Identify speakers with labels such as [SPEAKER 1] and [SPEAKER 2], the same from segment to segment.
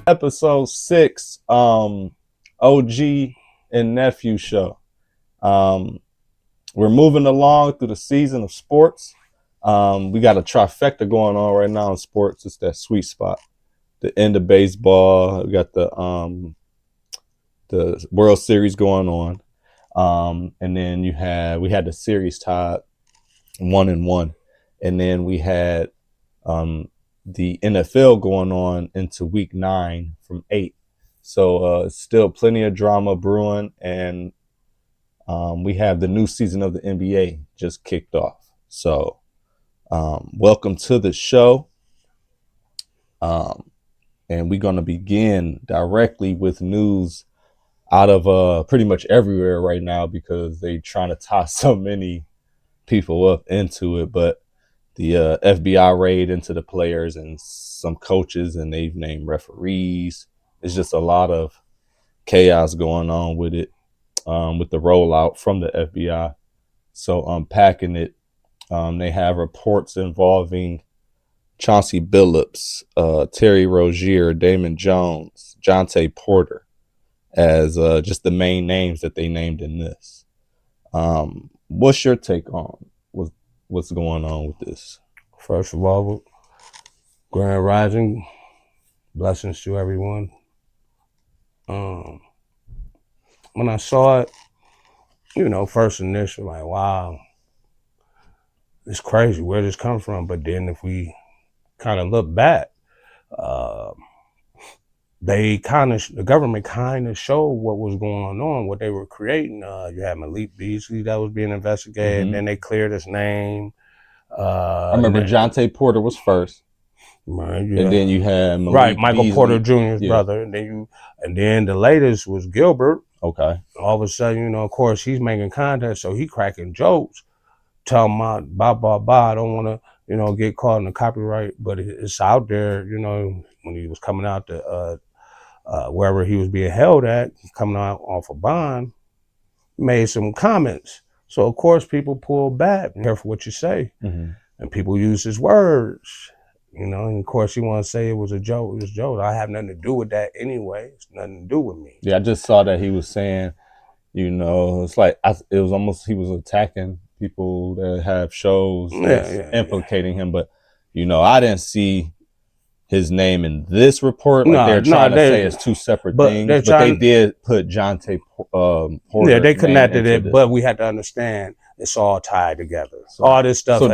[SPEAKER 1] Episode 6, OG and Nephew Show. We're moving along through the season of sports. We got a trifecta going on right now in sports. It's that sweet spot. The end of baseball. We got the World Series going on. And then we had the series tied 1-1. And then we had the NFL going on into week 9 from 8. So still plenty of drama brewing, and we have the new season of the NBA just kicked off. So welcome to the show. And we're going to begin directly with news out of pretty much everywhere right now because they're trying to tie so many people up into it. But the FBI raid into the players and some coaches, and they've named referees. It's just a lot of chaos going on with it, with the rollout from the FBI. So unpacking it, they have reports involving Chauncey Billups, Terry Rozier, Damon Jones, Jontay Porter as just the main names that they named in this. What's your take on what's going on with this?
[SPEAKER 2] First of all, Grand Rising, blessings to everyone. When I saw it, first initial, like, wow, it's crazy. Where did this come from? But then if we kind of look back, the government kind of showed what was going on, what they were creating. You had Malik Beasley that was being investigated. Then they cleared his name.
[SPEAKER 1] I remember Jontay Porter was first.
[SPEAKER 2] Right, yeah.
[SPEAKER 1] And then you had Malik
[SPEAKER 2] Michael
[SPEAKER 1] Beasley,
[SPEAKER 2] Porter Jr.'s brother. And then the latest was Gilbert.
[SPEAKER 1] Okay.
[SPEAKER 2] All of a sudden, of course, he's making content, so he cracking jokes, telling about I don't want to, get caught in the copyright, but it's out there, when he was coming out to wherever he was being held at, coming out off a bond, made some comments. So of course people pull back, be careful what you say. And people use his words. And of course, he want to say it was a joke. It was a joke. I have nothing to do with that anyway. It's nothing to do with me.
[SPEAKER 1] Yeah, I just saw that he was saying, it's like it was almost he was attacking people that have shows implicating him. But I didn't see his name in this report. Like they're trying to say it's two separate things. But they did put Jontay Porter.
[SPEAKER 2] Yeah, they connected it, but we had to understand it's all tied together. So, all this stuff.
[SPEAKER 1] So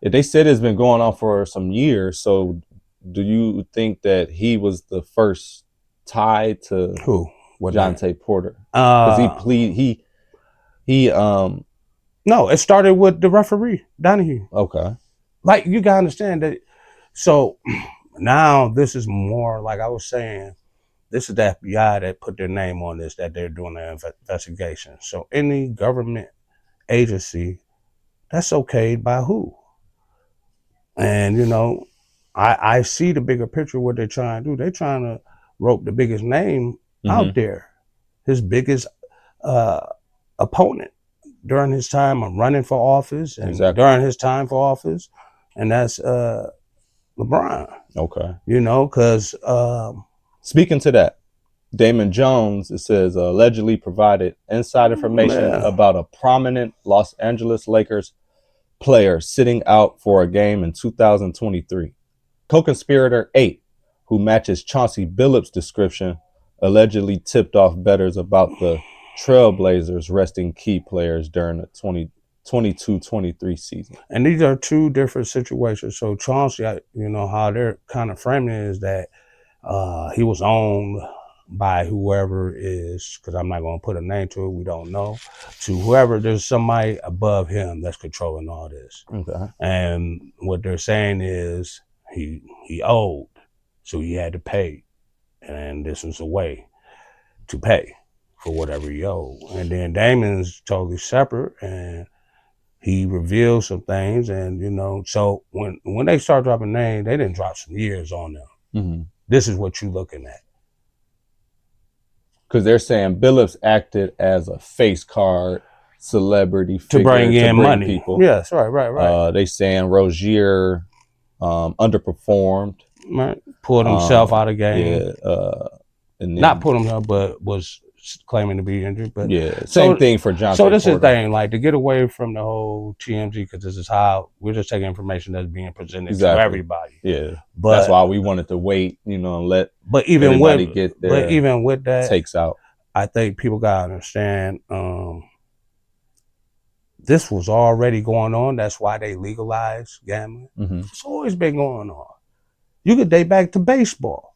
[SPEAKER 1] they said it's been going on for some years. So do you think that he was the first tied to Jontay Porter? Because
[SPEAKER 2] no, it started with the referee, Donahue.
[SPEAKER 1] Okay.
[SPEAKER 2] Like, you gotta understand that. So now this is more, like I was saying, this is the FBI that put their name on this, that they're doing their investigation. So any government agency, that's okayed by who? And, I see the bigger picture of what they're trying to do. They're trying to rope the biggest name out there, his biggest opponent during his time of running for office and during his time for office. And that's LeBron.
[SPEAKER 1] Okay.
[SPEAKER 2] Because
[SPEAKER 1] speaking to that, Damon Jones, it says, allegedly provided inside information about a prominent Los Angeles Lakers player sitting out for a game in 2023. Co-conspirator 8, who matches Chauncey Billups' description, allegedly tipped off bettors about the Trailblazers resting key players during the 22-23 season.
[SPEAKER 2] And these are two different situations. So Chauncey, how they're kind of framing it is that he was owned by whoever is, because I'm not going to put a name to it, we don't know, to whoever, there's somebody above him that's controlling all this.
[SPEAKER 1] Okay.
[SPEAKER 2] And what they're saying is he owed, so he had to pay. And this was a way to pay for whatever he owed. And then Damon's totally separate, and he revealed some things. And, so when they start dropping names, they didn't drop some years on them. This is what you're looking at.
[SPEAKER 1] Because they're saying Billups acted as a face card celebrity figure
[SPEAKER 2] to bring in money.
[SPEAKER 1] People.
[SPEAKER 2] Yes, right.
[SPEAKER 1] They saying Rozier underperformed.
[SPEAKER 2] Right. Pulled himself out of game.
[SPEAKER 1] Yeah, and then,
[SPEAKER 2] Not pulled himself, but was claiming to be injured. But
[SPEAKER 1] yeah, same thing for
[SPEAKER 2] So
[SPEAKER 1] Jonte
[SPEAKER 2] this is the
[SPEAKER 1] Porter.
[SPEAKER 2] thing, like to get away from the whole TMZ, because this is how we're just taking information that's being presented to everybody.
[SPEAKER 1] Yeah,
[SPEAKER 2] but
[SPEAKER 1] that's why we wanted to wait, and let
[SPEAKER 2] even
[SPEAKER 1] everybody
[SPEAKER 2] with
[SPEAKER 1] get their
[SPEAKER 2] even with that
[SPEAKER 1] takes out.
[SPEAKER 2] I think people gotta understand this was already going on. That's why they legalized gambling. It's always been going on. You could date back to baseball.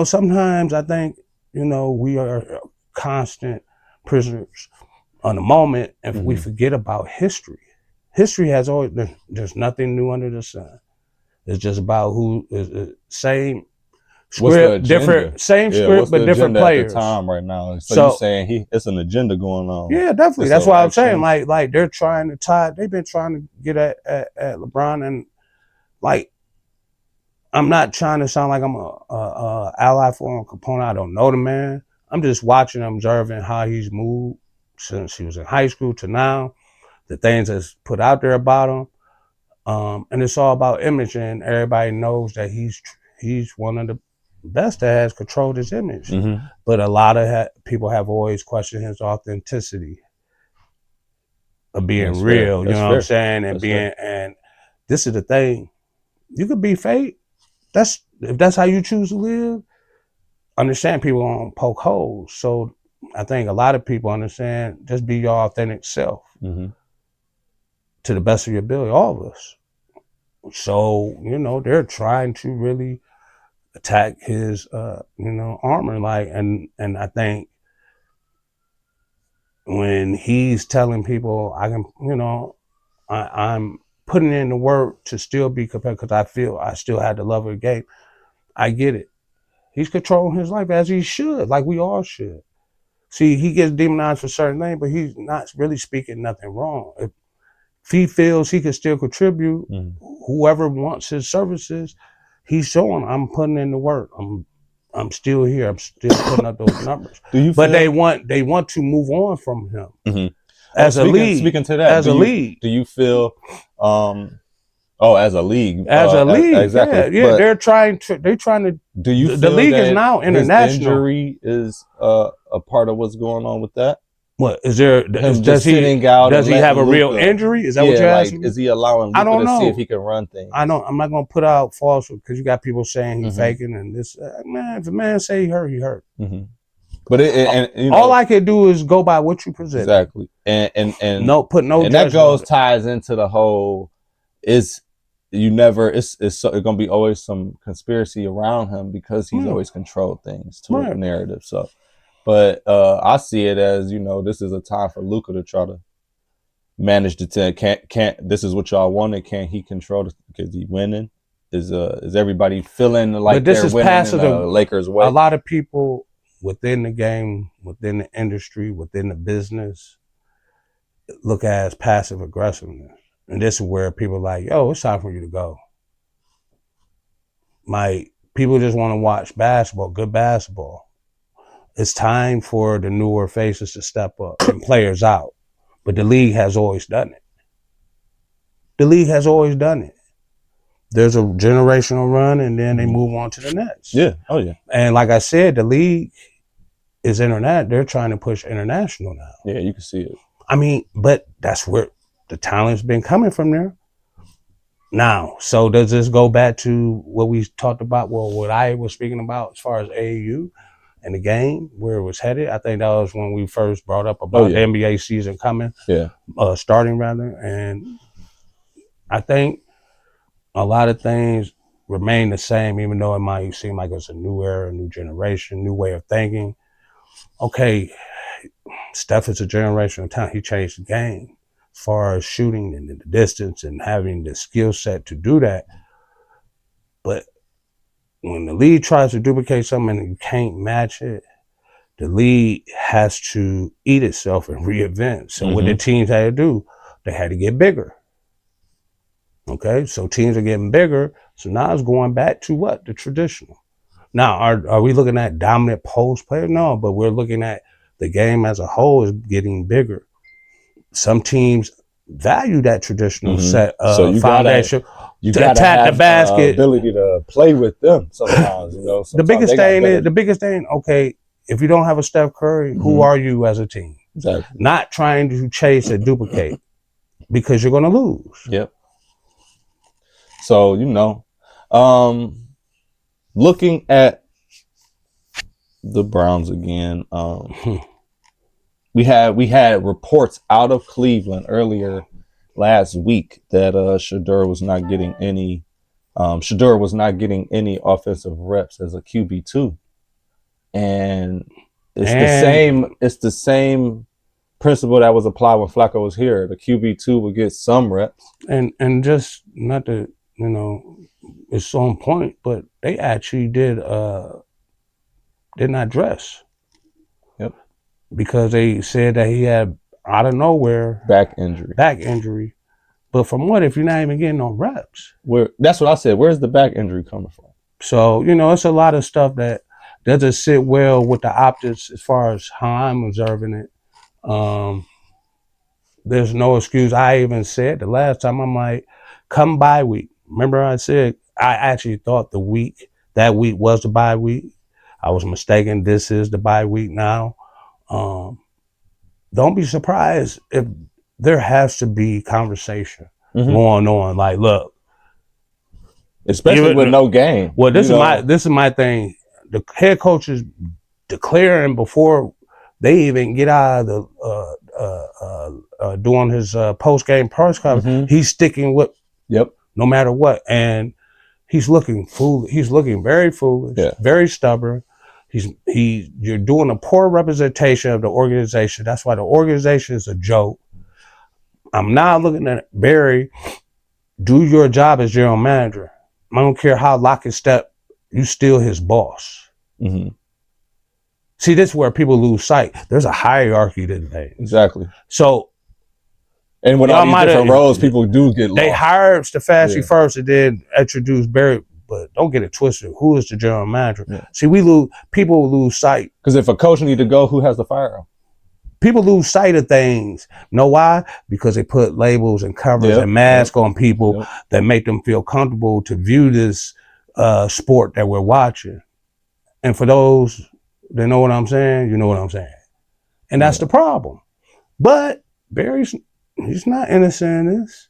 [SPEAKER 2] Sometimes I think we are constant prisoners on the moment if we forget about history. History has always been, there's nothing new under the sun. It's just about who is same script, different, same script, but different players.
[SPEAKER 1] At the time right now. So you're saying it's an agenda going on.
[SPEAKER 2] Yeah, definitely. That's why I'm saying like they're trying to tie. They've been trying to get at LeBron, and like I'm not trying to sound like I'm a ally for him, component. I don't know the man. I'm just watching, observing how he's moved since he was in high school to now. The things that's put out there about him. And it's all about image, and everybody knows that he's one of the best that has controlled his image. But a lot of people have always questioned his authenticity of being real. You know what I'm saying? And and this is the thing. You could be fake. If that's how you choose to live. Understand people don't poke holes. So I think a lot of people understand, just be your authentic self to the best of your ability, all of us. So, they're trying to really attack his, armor. And I think when he's telling people, I'm putting in the work to still be competitive because I feel I still had the love of the game. I get it. He's controlling his life as he should, like we all should. See, he gets demonized for certain things, but he's not really speaking nothing wrong. If he feels he can still contribute, whoever wants his services, he's showing I'm putting in the work. I'm still here. I'm still putting up those numbers. But they want to move on from him as a league.
[SPEAKER 1] Speaking to that, do you feel? As a league,
[SPEAKER 2] exactly. Yeah. They're trying to.
[SPEAKER 1] Do you feel
[SPEAKER 2] the league is now international?
[SPEAKER 1] His injury is a part of what's going on with that?
[SPEAKER 2] What is there? Does he have a real injury? Is that what you're asking?
[SPEAKER 1] Is he allowing Luka to see if he can run things?
[SPEAKER 2] I'm not gonna put out false, because you got people saying he's faking and this. Man, if a man say he hurt, he hurt.
[SPEAKER 1] But
[SPEAKER 2] all I can do is go by what you present.
[SPEAKER 1] Exactly, and
[SPEAKER 2] put no.
[SPEAKER 1] And that ties into the whole it's gonna be always some conspiracy around him because he's always controlled things to a narrative. So. But I see it as, this is a time for Luka to try to manage the team. Can't this is what y'all wanted? Can he control it because he winning? Is everybody feeling like they're winning in the Lakers way?
[SPEAKER 2] A lot of people within the game, within the industry, within the business, look at it as passive aggressiveness. And this is where people are like, yo, it's time for you to go. People just want to watch basketball, good basketball. It's time for the newer faces to step up and players out. But the league has always done it. There's a generational run, and then they move on to the next.
[SPEAKER 1] Yeah. Oh, yeah.
[SPEAKER 2] And like I said, the league is internet. They're trying to push international now.
[SPEAKER 1] Yeah, you can see it.
[SPEAKER 2] I mean, but that's where the talent's been coming from there. Now, so does this go back to what we talked about? Well, what I was speaking about as far as AAU? And the game, where it was headed. I think that was when we first brought up about the NBA season coming, starting rather. And I think a lot of things remain the same, even though it might seem like it's a new era, a new generation, new way of thinking. Okay, Steph is a generational talent. He changed the game as far as shooting and the distance and having the skill set to do that. But when the league tries to duplicate something and you can't match it, the league has to eat itself and reinvent. So what the teams had to do, they had to get bigger. Okay, so teams are getting bigger. So now it's going back to what? The traditional. Now, are we looking at dominant post players? No, but we're looking at the game as a whole is getting bigger. Some teams value that traditional set
[SPEAKER 1] So you
[SPEAKER 2] foundation.
[SPEAKER 1] you
[SPEAKER 2] To
[SPEAKER 1] gotta
[SPEAKER 2] attack the
[SPEAKER 1] have
[SPEAKER 2] basket.
[SPEAKER 1] ability to play with them sometimes. You know,
[SPEAKER 2] The
[SPEAKER 1] sometimes
[SPEAKER 2] biggest
[SPEAKER 1] they got
[SPEAKER 2] thing is
[SPEAKER 1] better.
[SPEAKER 2] okay, if you don't have a Steph Curry, who are you as a team?
[SPEAKER 1] Exactly.
[SPEAKER 2] Not trying to chase and duplicate because you're going to lose.
[SPEAKER 1] Yep. So you know, looking at the Browns again, we had reports out of Cleveland earlier last week that Shedeur was not getting any offensive reps as a QB2, and it's the same principle that was applied when Flacco was here. The QB2 would get some reps,
[SPEAKER 2] and just not to it's on point, but they actually did not dress.
[SPEAKER 1] Yep.
[SPEAKER 2] Because they said that he had out of nowhere
[SPEAKER 1] back injury.
[SPEAKER 2] But from what if you're not even getting no reps?
[SPEAKER 1] That's what I said. Where's the back injury coming from?
[SPEAKER 2] So, it's a lot of stuff that doesn't sit well with the optics as far as how I'm observing it. There's no excuse. I even said the last time, I'm like, come bye week. Remember I said I actually thought that week was the bye week. I was mistaken. This is the bye week now. Don't be surprised if there has to be conversation going on. Like, look,
[SPEAKER 1] especially with no game.
[SPEAKER 2] Well, this is my thing. The head coach is declaring before they even get out of the doing his post game press conference. He's sticking with no matter what, and he's looking foolish. He's looking very foolish, very stubborn. You're doing a poor representation of the organization. That's why the organization is a joke. I'm now looking at Barry. Do your job as general manager. I don't care how lock and step, you still his boss. See, this is where people lose sight. There's a hierarchy to things.
[SPEAKER 1] Exactly.
[SPEAKER 2] So,
[SPEAKER 1] and with all these different roles, people do get lost.
[SPEAKER 2] They hired Stefanski first and then introduced Barry. But don't get it twisted. Who is the general manager? See, people lose sight.
[SPEAKER 1] Because if a coach need to go, who has to fire him?
[SPEAKER 2] People lose sight of things. Know why? Because they put labels and covers and masks on people that make them feel comfortable to view this sport that we're watching. And for those that know what I'm saying, you know what I'm saying. And that's the problem. But Barry's not innocent in this.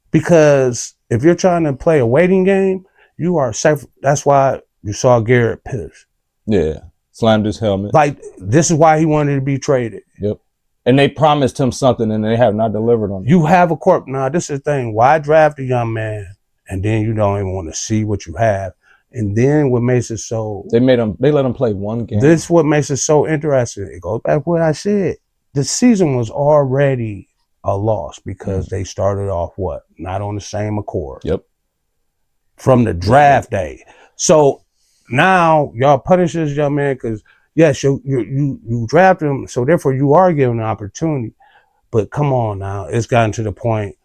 [SPEAKER 2] Because if you're trying to play a waiting game, you are safe. That's why you saw Garret piss.
[SPEAKER 1] Yeah. Slammed his helmet.
[SPEAKER 2] Like, this is why he wanted to be traded.
[SPEAKER 1] Yep. And they promised him something and they have not delivered on it.
[SPEAKER 2] You have a corp. Now, this is the thing. Why draft a young man and then you don't even want to see what you have? And then what makes it so...
[SPEAKER 1] They let him play one game.
[SPEAKER 2] This is what makes it so interesting. It goes back to what I said. The season was already a loss because they started off not on the same accord.
[SPEAKER 1] Yep.
[SPEAKER 2] From the draft day. So now y'all punish this young man because yes, you draft him, so therefore you are given an opportunity. But come on now, it's gotten to the point.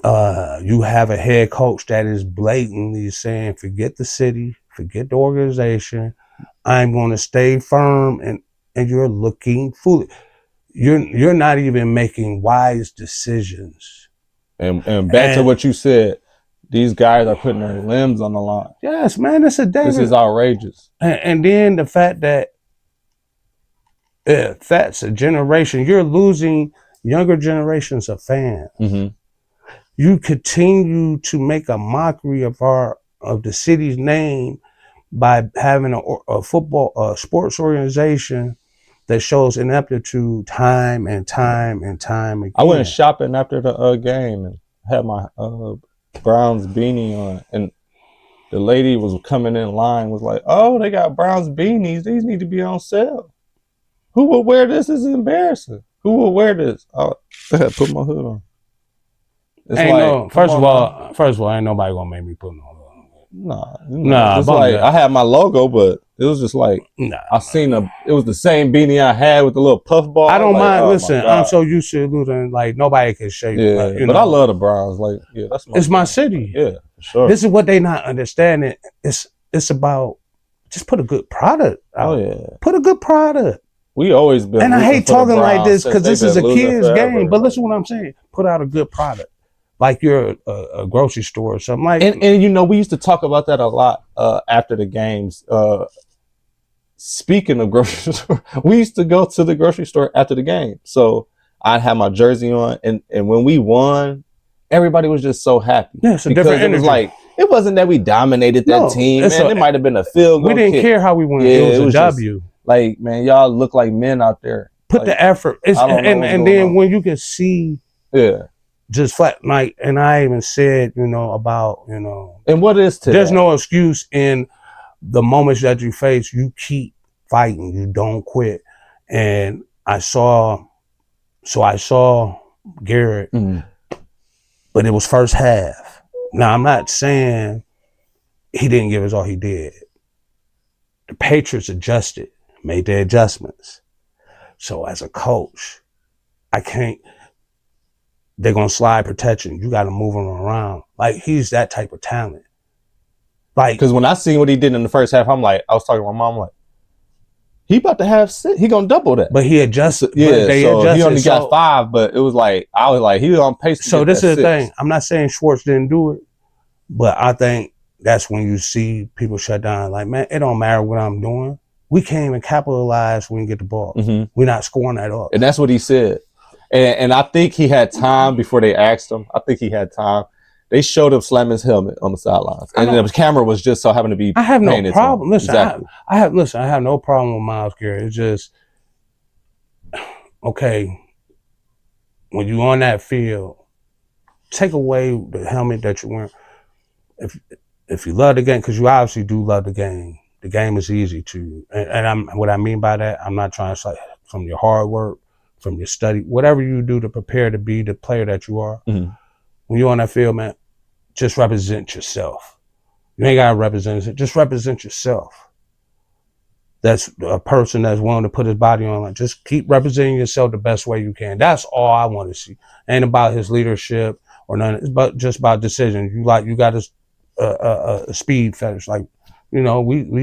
[SPEAKER 2] You have a head coach that is blatantly saying, forget the city, forget the organization. I'm going to stay firm, and you're looking foolish. You're not even making wise decisions.
[SPEAKER 1] And back to what you said, these guys are putting their limbs on the line.
[SPEAKER 2] Yes, man, this is
[SPEAKER 1] outrageous.
[SPEAKER 2] And then the fact that that's a generation, you're losing younger generations of fans. You continue to make a mockery of the city's name by having a sports organization that shows ineptitude time and time and time again.
[SPEAKER 1] I went shopping after the game and had my Browns beanie on, and the lady was coming in line, was like, "Oh, they got Browns beanies. These need to be on sale. Who will wear this? This is embarrassing. Who will wear this?" I had to put my hood on.
[SPEAKER 2] First of all, ain't nobody gonna make me put no hood on.
[SPEAKER 1] Nah. It's like I had my logo, but it was just like I seen it was the same beanie I had with the little puff ball.
[SPEAKER 2] I don't mind. Listen, I'm so used to losing. Like nobody can shake.
[SPEAKER 1] Yeah, but I love the Browns. Like,
[SPEAKER 2] it's my city.
[SPEAKER 1] Yeah, for sure.
[SPEAKER 2] This is what they not understanding. It's about just put a good product out.
[SPEAKER 1] Oh yeah,
[SPEAKER 2] put a good product.
[SPEAKER 1] We always been.
[SPEAKER 2] And I hate talking like this because this is a kid's game. But listen what I'm saying. Put out a good product. Like you're a grocery store or something. Like,
[SPEAKER 1] and you know, we used to talk about that a lot after the games. Speaking of grocery store, we used to go to the grocery store after the game. So I'd have my jersey on, and when we won, everybody was just so happy.
[SPEAKER 2] Yeah, it's a different energy.
[SPEAKER 1] It was like, it wasn't that we dominated that team, man. It might have been a field goal.
[SPEAKER 2] We didn't care how we won. Yeah, it was a W.
[SPEAKER 1] Like, man, y'all look like men out there.
[SPEAKER 2] Put the effort. And then when you can see, just flat night. And I even said, about,
[SPEAKER 1] And what is today?
[SPEAKER 2] There's no excuse in the moments that you face. You keep fighting. You don't quit. And I saw Garret, but it was first half. Now, I'm not saying he didn't give us all he did. The Patriots adjusted, made their adjustments. So as a coach, they're going to slide protection. You got to move him around. Like, he's that type of talent. Like,
[SPEAKER 1] because when I seen what he did in the first half, I was talking to my mom, like, he about to have 6. He gonna double that.
[SPEAKER 2] But he adjusted.
[SPEAKER 1] Yeah, he only got 5, but it was like, I was like, he was on pace.
[SPEAKER 2] So this is the thing. I'm not saying Schwartz didn't do it, but I think that's when you see people shut down. Like, man, it don't matter what I'm doing. We can't even capitalize when we get the ball. We're not scoring at all.
[SPEAKER 1] And that's what he said. And I think he had time before they asked him. I think he had time. They showed him slam his helmet on the sidelines, and the camera was just so happened to be.
[SPEAKER 2] I have no problem. Listen,
[SPEAKER 1] exactly.
[SPEAKER 2] I have no problem with Myles Garrett. It's just okay when you on that field. Take away the helmet that you're wearing. If you love the game, because you obviously do love the game. The game is easy to you, and what I mean by that, I'm not trying to say from your hard work, from your study, whatever you do to prepare to be the player that you are. When you're on that field, man, just represent yourself. You ain't gotta represent it. Just represent yourself. That's a person that's willing to put his body on. Like, just keep representing yourself the best way you can. That's all I want to see. Ain't about his leadership or none. It's just about decisions. You got a speed fetish. Like, we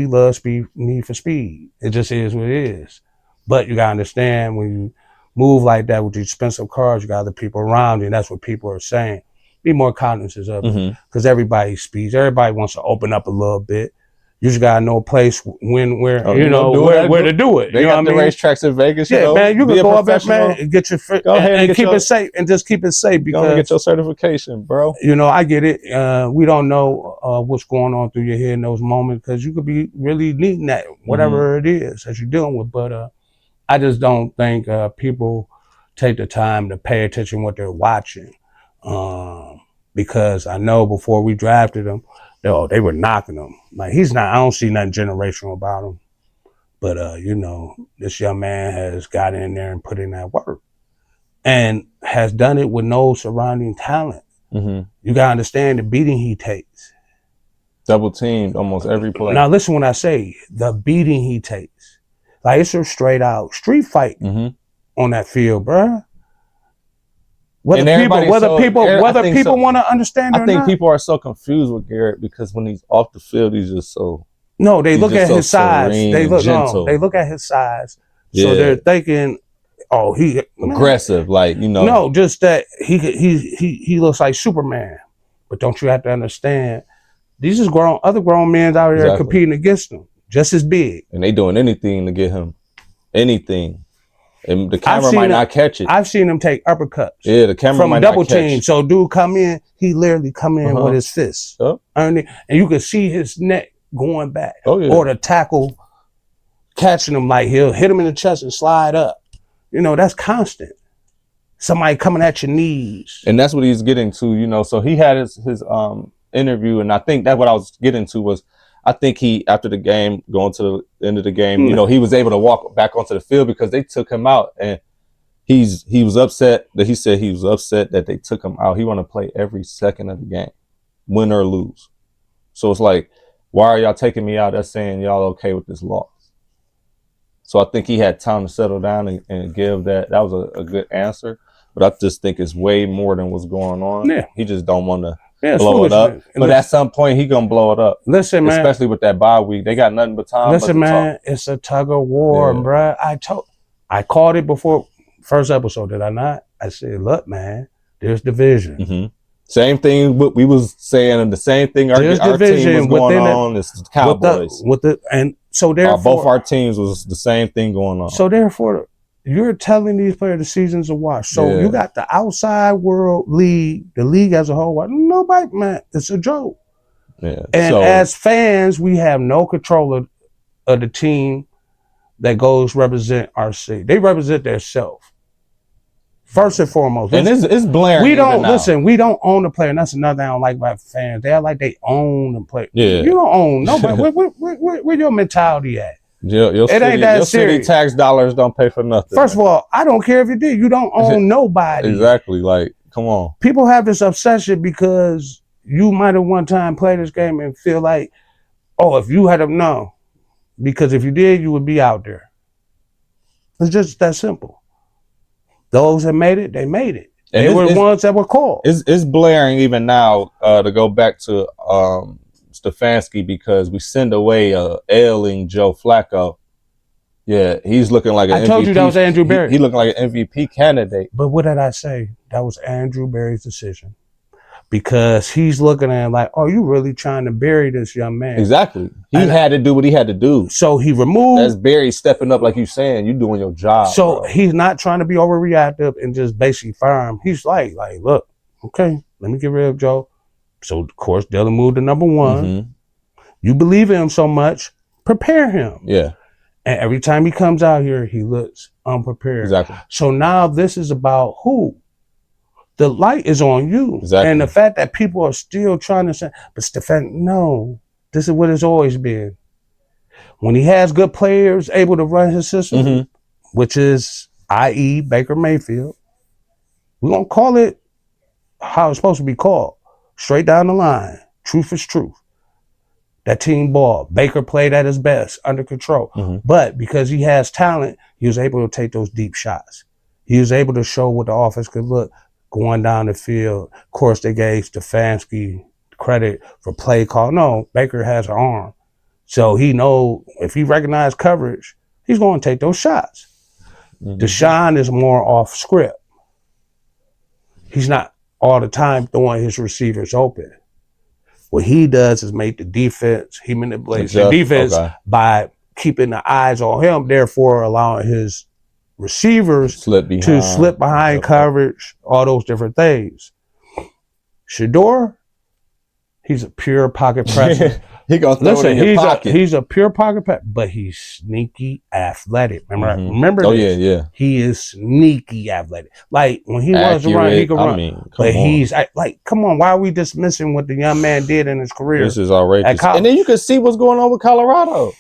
[SPEAKER 2] love speed, need for speed. It just is what it is. But you gotta understand when you move like that with these expensive cars, you got other people around you, and that's what people are saying. Be more cognizant of it, because everybody speeds. Everybody wants to open up a little bit. You just gotta know a place where to do it.
[SPEAKER 1] They got the racetracks in Vegas.
[SPEAKER 2] Yeah, man, you can go up there, man, and get your go ahead and keep it safe, and just keep it safe. Because
[SPEAKER 1] get your certification, bro.
[SPEAKER 2] I get it. We don't know what's going on through your head in those moments, because you could be really needing that, whatever it is that you're dealing with. But I just don't think people take the time to pay attention to what they're watching. Because I know before we drafted him, they were knocking him. Like, I don't see nothing generational about him. But, this young man has got in there and put in that work and has done it with no surrounding talent. You got to understand the beating he takes.
[SPEAKER 1] Double teamed almost every play.
[SPEAKER 2] Now, listen when I say the beating he takes. Like, it's a straight out street fight on that field, bruh. Whether people want to understand it or not. I think
[SPEAKER 1] people are so confused with Garret because when he's off the field, he's just so.
[SPEAKER 2] No, they look at his size. They look at his size. So they're thinking, oh, he
[SPEAKER 1] aggressive, like,
[SPEAKER 2] No, just that he looks like Superman. But don't you have to understand, these is other grown men out here competing against him, just as big.
[SPEAKER 1] And they doing anything to get him, anything. And the camera might not catch it.
[SPEAKER 2] I've seen him take uppercuts.
[SPEAKER 1] Yeah, the camera might not catch it.
[SPEAKER 2] From double team. So dude come in, he literally come in with his fists. And you can see his neck going back. Or the tackle catching him, like he'll hit him in the chest and slide up. That's constant. Somebody coming at your knees.
[SPEAKER 1] And that's what he's getting to, so he had his interview, and I think that's what I was getting to was, I think he, after the game, going to the end of the game, he was able to walk back onto the field because they took him out, and he was upset that he said he was upset that they took him out. He want to play every second of the game, win or lose. So it's like, why are y'all taking me out? That's saying y'all okay with this loss. So I think he had time to settle down and give that. That was a good answer, but I just think it's way more than what's going on.
[SPEAKER 2] Yeah.
[SPEAKER 1] He just don't want to blow it up. But at some point, he gonna blow it up.
[SPEAKER 2] Listen, man.
[SPEAKER 1] Especially with that bye week. They got nothing but time.
[SPEAKER 2] Listen, man, it's a tug of war, bruh. I called it before first episode, did I not? I said, look, man, there's division.
[SPEAKER 1] Mm-hmm. Same thing we was saying, and the same thing our team was going on. It's the Cowboys.
[SPEAKER 2] And so therefore,
[SPEAKER 1] both our teams was the same thing going on.
[SPEAKER 2] So therefore, you're telling these players the season's a wash. So you got the outside world league, the league as a whole. Nobody, man, it's a joke.
[SPEAKER 1] Yeah.
[SPEAKER 2] And as fans, we have no control of the team that goes represent our city. They represent themselves. First and foremost.
[SPEAKER 1] And it's blaring.
[SPEAKER 2] We don't own the player. And that's another thing I don't like about fans. They are like they own the player.
[SPEAKER 1] Yeah.
[SPEAKER 2] You don't own nobody. where your mentality at?
[SPEAKER 1] Your city tax dollars don't pay for nothing.
[SPEAKER 2] First of all, I don't care if you did. You don't own nobody.
[SPEAKER 1] Exactly. Like, come on.
[SPEAKER 2] People have this obsession because you might have one time played this game and feel like, oh, if you had have known, because if you did, you would be out there. It's just that simple. Those that made it, they made it. And they were the ones that were called.
[SPEAKER 1] It's blaring even now to go back to Stefanski, because we send away ailing Joe Flacco. Yeah, he's looking like an MVP.
[SPEAKER 2] I told you that was Andrew Berry.
[SPEAKER 1] He looking like an MVP candidate.
[SPEAKER 2] But what did I say? That was Andrew Berry's decision. Because he's looking at it like, oh, you really trying to bury this young man.
[SPEAKER 1] Exactly. He had to do what he had to do.
[SPEAKER 2] So he removed.
[SPEAKER 1] That's Berry stepping up, like you saying. You doing your job.
[SPEAKER 2] So he's not trying to be overreactive and just basically fire him. He's like, look, okay, let me get rid of Joe. So, of course, Dylan moved to number one. Mm-hmm. You believe in him so much, prepare him.
[SPEAKER 1] Yeah.
[SPEAKER 2] And every time he comes out here, he looks unprepared.
[SPEAKER 1] Exactly.
[SPEAKER 2] So now this is about who? The light is on you.
[SPEAKER 1] Exactly.
[SPEAKER 2] And the fact that people are still trying to say, but Stefan, no, this is what it's always been. When he has good players able to run his system, mm-hmm. which is, i.e., Baker Mayfield, we're going to call it how it's supposed to be called. Straight down the line. Truth is truth. That team ball. Baker played at his best, under control. Mm-hmm. But because he has talent, he was able to take those deep shots. He was able to show what the offense could look going down the field. Of course, they gave Stefanski credit for play call. No, Baker has an arm. So he know if he recognized coverage, he's going to take those shots. Mm-hmm. Deshaun is more off script. He's not all the time throwing his receivers open. What he does is make the defense, he manipulates the defense by keeping the eyes on him, therefore allowing his receivers to slip behind coverage, all those different things. Shedeur, he's a pure pocket presser.
[SPEAKER 1] He gonna throw it in your pocket.
[SPEAKER 2] He's a pure pocket presser, but he's sneaky athletic. Remember
[SPEAKER 1] Oh,
[SPEAKER 2] this?
[SPEAKER 1] yeah.
[SPEAKER 2] He is sneaky athletic. Like, when he runs around, he can run. But he's like, come on, why are we dismissing what the young man did in his career?
[SPEAKER 1] This is outrageous. And then you can see what's going on with Colorado.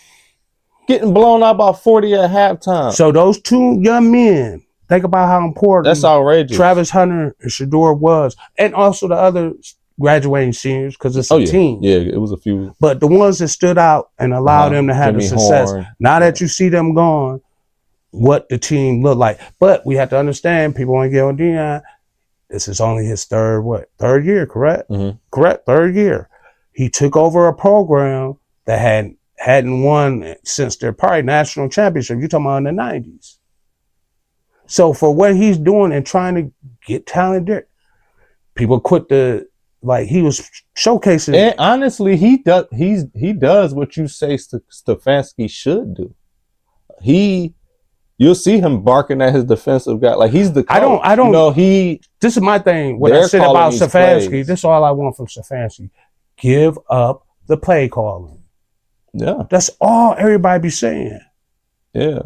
[SPEAKER 1] Getting blown out by 40 at halftime.
[SPEAKER 2] So those two young men, think about how important
[SPEAKER 1] that's outrageous.
[SPEAKER 2] Travis Hunter and Shedeur was. And also the other graduating seniors, because it's a team.
[SPEAKER 1] Yeah, it was a few.
[SPEAKER 2] But the ones that stood out and allowed them to have the success. Now that you see them gone, what the team looked like. But we have to understand, people want to get on Deion. This is only his third year, correct? Mm-hmm. Correct, third year. He took over a program that hadn't won since their probably national championship. You're talking about in the 90s. So for what he's doing and trying to get talent there, people quit he was showcasing.
[SPEAKER 1] And honestly, he does what you say Stefanski should do. You'll see him barking at his defensive guy. Like, he's the coach.
[SPEAKER 2] I don't know. This is my thing. What I said about Stefanski, this is all I want from Stefanski. Give up the play calling.
[SPEAKER 1] Yeah.
[SPEAKER 2] That's all everybody be saying.
[SPEAKER 1] Yeah.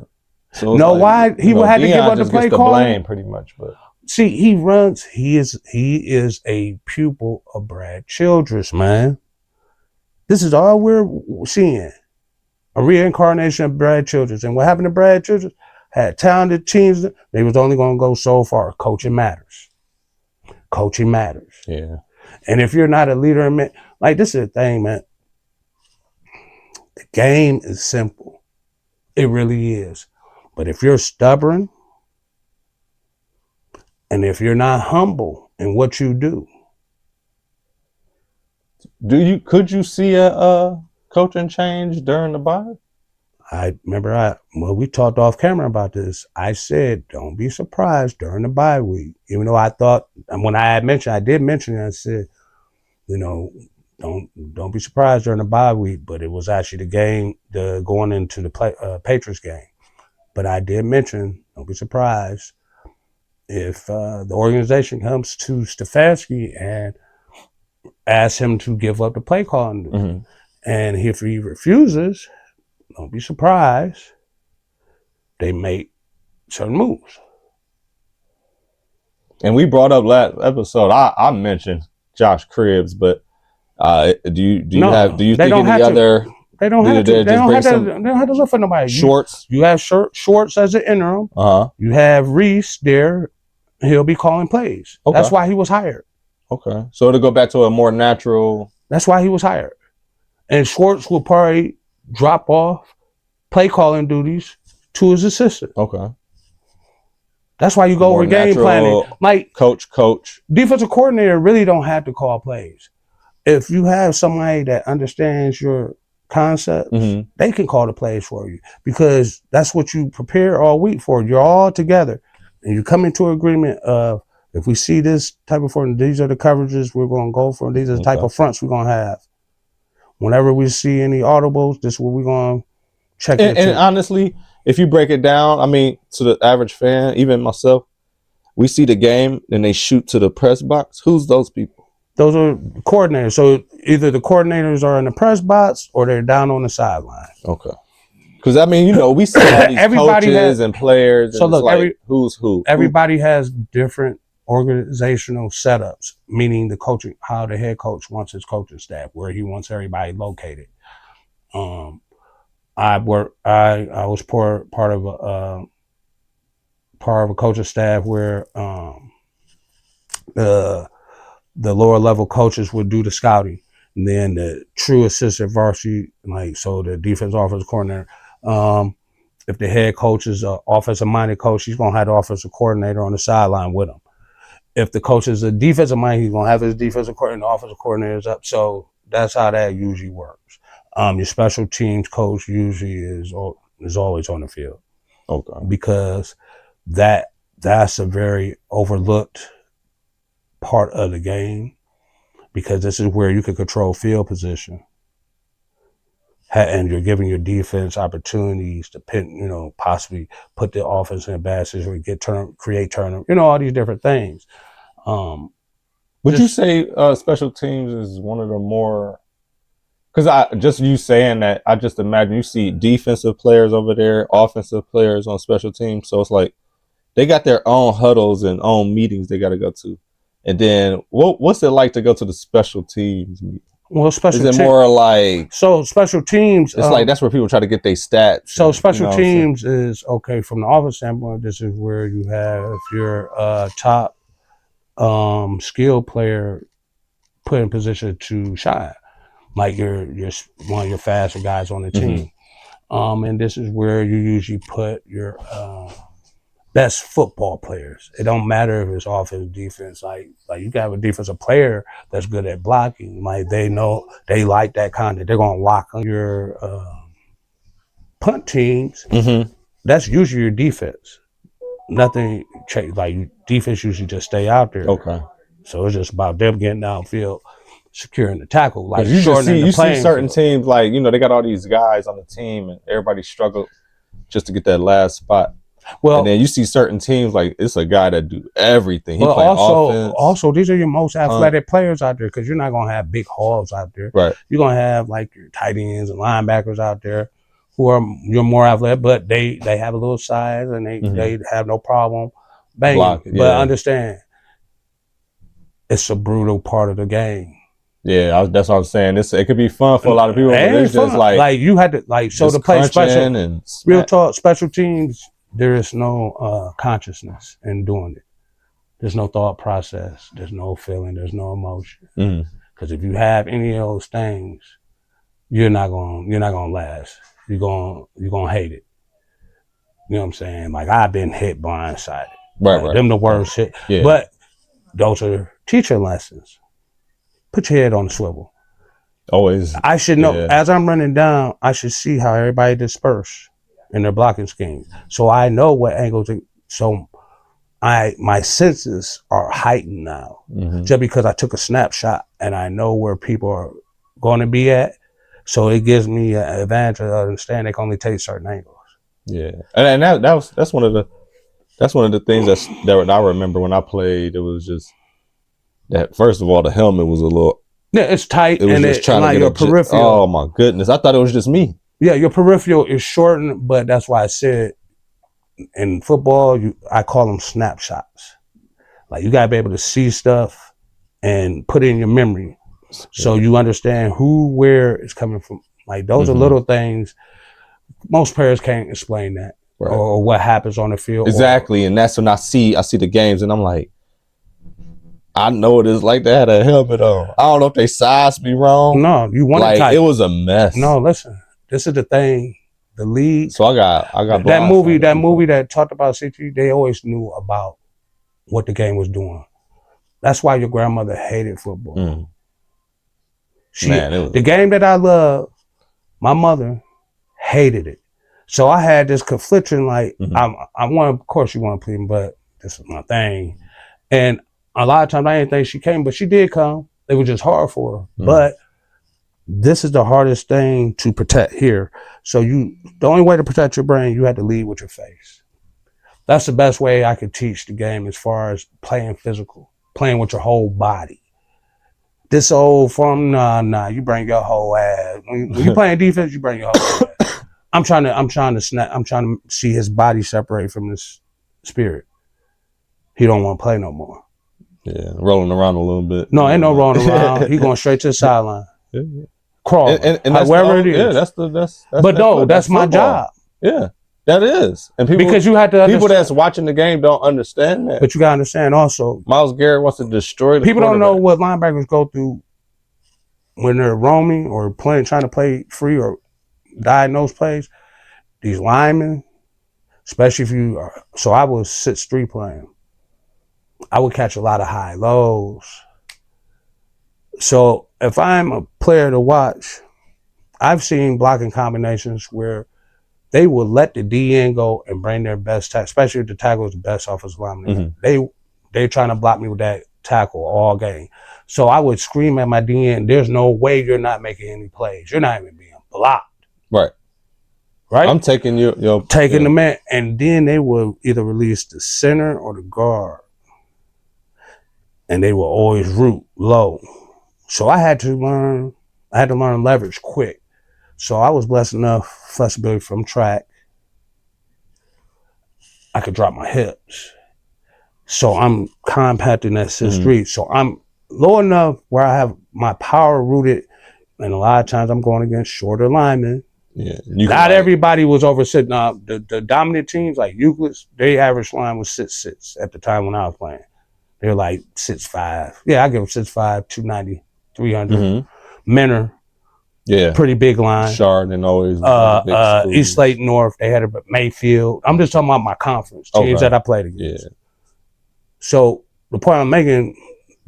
[SPEAKER 1] So
[SPEAKER 2] why he would have to give up the play calling?
[SPEAKER 1] Blame pretty much, but
[SPEAKER 2] see, he is a pupil of Brad Childress, man. This is all we're seeing. A reincarnation of Brad Childress. And what happened to Brad Childress? Had talented teams. They was only going to go so far. Coaching matters. Coaching matters.
[SPEAKER 1] Yeah.
[SPEAKER 2] And if you're not a leader, man, like, this is the thing, man. The game is simple. It really is. But if you're stubborn, and if you're not humble in what you do,
[SPEAKER 1] could you see a coaching change during the bye?
[SPEAKER 2] I remember we talked off camera about this. I said, don't be surprised during the bye week. Even though I thought, and when I did mention it, I said, you know, don't be surprised during the bye week. But it was actually going into the Patriots game. But I did mention, don't be surprised if the organization comes to Stefanski and asks him to give up the play calling.
[SPEAKER 1] Mm-hmm.
[SPEAKER 2] And if he refuses, don't be surprised they make certain moves.
[SPEAKER 1] And we brought up last episode, I mentioned Josh Cribbs, but do you think any other?
[SPEAKER 2] They don't have to. They don't have to look for nobody.
[SPEAKER 1] Shorts.
[SPEAKER 2] You have Shorts as an interim. You have Reese there. He'll be calling plays. Okay. That's why he was hired.
[SPEAKER 1] Okay. So to go back to a more natural.
[SPEAKER 2] That's why he was hired. And Schwartz will probably drop off play calling duties to his assistant.
[SPEAKER 1] Okay.
[SPEAKER 2] That's why you go over game planning. Like
[SPEAKER 1] coach.
[SPEAKER 2] Defensive coordinator really don't have to call plays. If you have somebody that understands your concepts, they can call the plays for you because that's what you prepare all week for. You're all together and you come into agreement of if we see this type of front, these are the coverages we're going to go for. These are the type of fronts we're going to have. Whenever we see any audibles, this is what we're going to check.
[SPEAKER 1] And honestly, if you break it down, I mean, to the average fan, even myself, we see the game and they shoot to the press box. Who's those people?
[SPEAKER 2] Those are coordinators. So either the coordinators are in the press box or they're down on the sideline.
[SPEAKER 1] Okay. Because, I mean, we see all these coaches and players.
[SPEAKER 2] So look,
[SPEAKER 1] like, who's who?
[SPEAKER 2] Everybody has different organizational setups, meaning how the head coach wants his coaching staff, where he wants everybody located. I was part of a coaching staff where the lower level coaches would do the scouting, and then the true assistant varsity, so the defense offensive coordinator. If the head coach is an offensive minded coach, he's gonna have the offensive coordinator on the sideline with him. If the coach is a defensive minded, he's gonna have his defensive coordinator and offensive coordinators up. So that's how that usually works. Your special teams coach usually is always on the field.
[SPEAKER 1] Okay.
[SPEAKER 2] Because that's a very overlooked part of the game, because this is where you can control field position. And you're giving your defense opportunities to possibly put the offense in a bad situation, create turnover, all these different things.
[SPEAKER 1] Would you say special teams is one of the more? Because you saying that, I just imagine you see defensive players over there, offensive players on special teams. So it's like they got their own huddles and own meetings they got to go to. And then what's it like to go to the special teams meeting?
[SPEAKER 2] Well,
[SPEAKER 1] is it more like
[SPEAKER 2] special teams?
[SPEAKER 1] It's like that's where people try to get their stats.
[SPEAKER 2] So special teams is okay from the offense standpoint. This is where you have your top skill player put in position to shine, like you're one of your faster guys on the team. And this is where you usually put your best football players. It don't matter if it's offense, defense. Like you got a defensive player that's good at blocking. Like they know they like that content. They're gonna lock on your punt teams. That's usually your defense. Nothing like defense usually just stay out there.
[SPEAKER 1] Okay.
[SPEAKER 2] So it's just about them getting downfield, securing the tackle. Like
[SPEAKER 1] you see certain teams like they got all these guys on the team and everybody struggled just to get that last spot. Well, and then you see certain teams like it's a guy that do everything. He play offense.
[SPEAKER 2] Also, these are your most athletic players out there because you're not gonna have big hauls out there.
[SPEAKER 1] Right.
[SPEAKER 2] You're gonna have like your tight ends and linebackers out there who are you're more athletic, but they have a little size and they have no problem banging.
[SPEAKER 1] Blocking,
[SPEAKER 2] but understand, it's a brutal part of the game.
[SPEAKER 1] Yeah, that's what I'm saying. It could be fun for a lot of people, but it's just like
[SPEAKER 2] you had to to play special and real talk special teams. There is no consciousness in doing it. There's no thought process. There's no feeling. There's no emotion. Because if you have any of those things, you're not gonna last. You're gonna hate it. You know what I'm saying? Like I've been hit blindsided.
[SPEAKER 1] Right.
[SPEAKER 2] Them the worst hit.
[SPEAKER 1] Yeah.
[SPEAKER 2] But those are teaching lessons. Put your head on the swivel.
[SPEAKER 1] Always.
[SPEAKER 2] I should know,
[SPEAKER 1] Yeah.
[SPEAKER 2] as I'm running down, I should see how everybody disperse in their blocking schemes. So I know what angles. So my senses are heightened now, just because I took a snapshot and I know where people are going to be at. So it gives me an advantage to understand they can only take certain angles.
[SPEAKER 1] Yeah, and that's one of the things that I remember when I played. It was just that, first of all, the helmet was a little.
[SPEAKER 2] Yeah, it's tight,
[SPEAKER 1] It was
[SPEAKER 2] and
[SPEAKER 1] just trying
[SPEAKER 2] like
[SPEAKER 1] to
[SPEAKER 2] your
[SPEAKER 1] get
[SPEAKER 2] peripheral.
[SPEAKER 1] Oh my goodness! I thought it was just me.
[SPEAKER 2] Yeah, your peripheral is shortened, but that's why I said in football, I call them snapshots. Like, you gotta be able to see stuff and put it in your memory, so you understand who, where it's coming from. Like, those are little things. Most players can't explain that,
[SPEAKER 1] Right.
[SPEAKER 2] or what happens on the field.
[SPEAKER 1] Exactly, and that's when I see the games, and I'm like, I know it is like they had a helmet on. I don't know if they sized me wrong.
[SPEAKER 2] No, you want
[SPEAKER 1] like
[SPEAKER 2] it tight.
[SPEAKER 1] It was a mess.
[SPEAKER 2] No, listen, this is the thing. The league.
[SPEAKER 1] So I got
[SPEAKER 2] that movie that talked about CT. They always knew about what the game was doing. That's why your grandmother hated football. The game that I love, my mother hated it. So I had this confliction, like, I want, of course you want to please me, but this is my thing. And a lot of times I didn't think she came, but she did come. It was just hard for her. But this is the hardest thing to protect here. So the only way to protect your brain, you had to lead with your face. That's the best way I could teach the game as far as playing physical, playing with your whole body. This old form, nah, you bring your whole ass. When you playing defense, you bring your whole ass. I'm trying to see his body separate from his spirit. He don't want to play no more.
[SPEAKER 1] Yeah, rolling around a little bit.
[SPEAKER 2] No, ain't no rolling around. He going straight to the sideline.
[SPEAKER 1] Yeah.
[SPEAKER 2] Crawl.
[SPEAKER 1] And that's
[SPEAKER 2] wherever it is.
[SPEAKER 1] Yeah, that's
[SPEAKER 2] but no, that's my job.
[SPEAKER 1] Yeah, that is. And people,
[SPEAKER 2] because you had to
[SPEAKER 1] people that's watching the game don't understand that.
[SPEAKER 2] But you gotta understand also,
[SPEAKER 1] Myles Garrett wants to destroy the
[SPEAKER 2] people. Don't know what linebackers go through when they're roaming or trying to play free or diagnose plays. These linemen, especially if you are, so I was 6'3" playing. I would catch a lot of high lows. So if I'm a player to watch, I've seen blocking combinations where they will let the DN go and bring their best tackle, especially if the tackle is the best offensive lineman. They're trying to block me with that tackle all game. So I would scream at my DN, there's no way you're not making any plays. You're not even being blocked.
[SPEAKER 1] Right. I'm taking
[SPEAKER 2] the man, and then they will either release the center or the guard. And they will always root low. So I had to learn leverage quick. So I was blessed enough, flexibility from track. I could drop my hips. So I'm compacting that 6'3". So I'm low enough where I have my power rooted. And a lot of times I'm going against shorter linemen.
[SPEAKER 1] Yeah,
[SPEAKER 2] Not everybody was over sitting. The dominant teams like Euclid's, their average line was 6'6" at the time when I was playing. They're like 6'5". Yeah, I give them 6'5", 290, 300. Menor, pretty big line.
[SPEAKER 1] Shard and always
[SPEAKER 2] East Lake North, they had a Mayfield. I'm just talking about my conference teams that I played against.
[SPEAKER 1] Yeah.
[SPEAKER 2] So the point I'm making,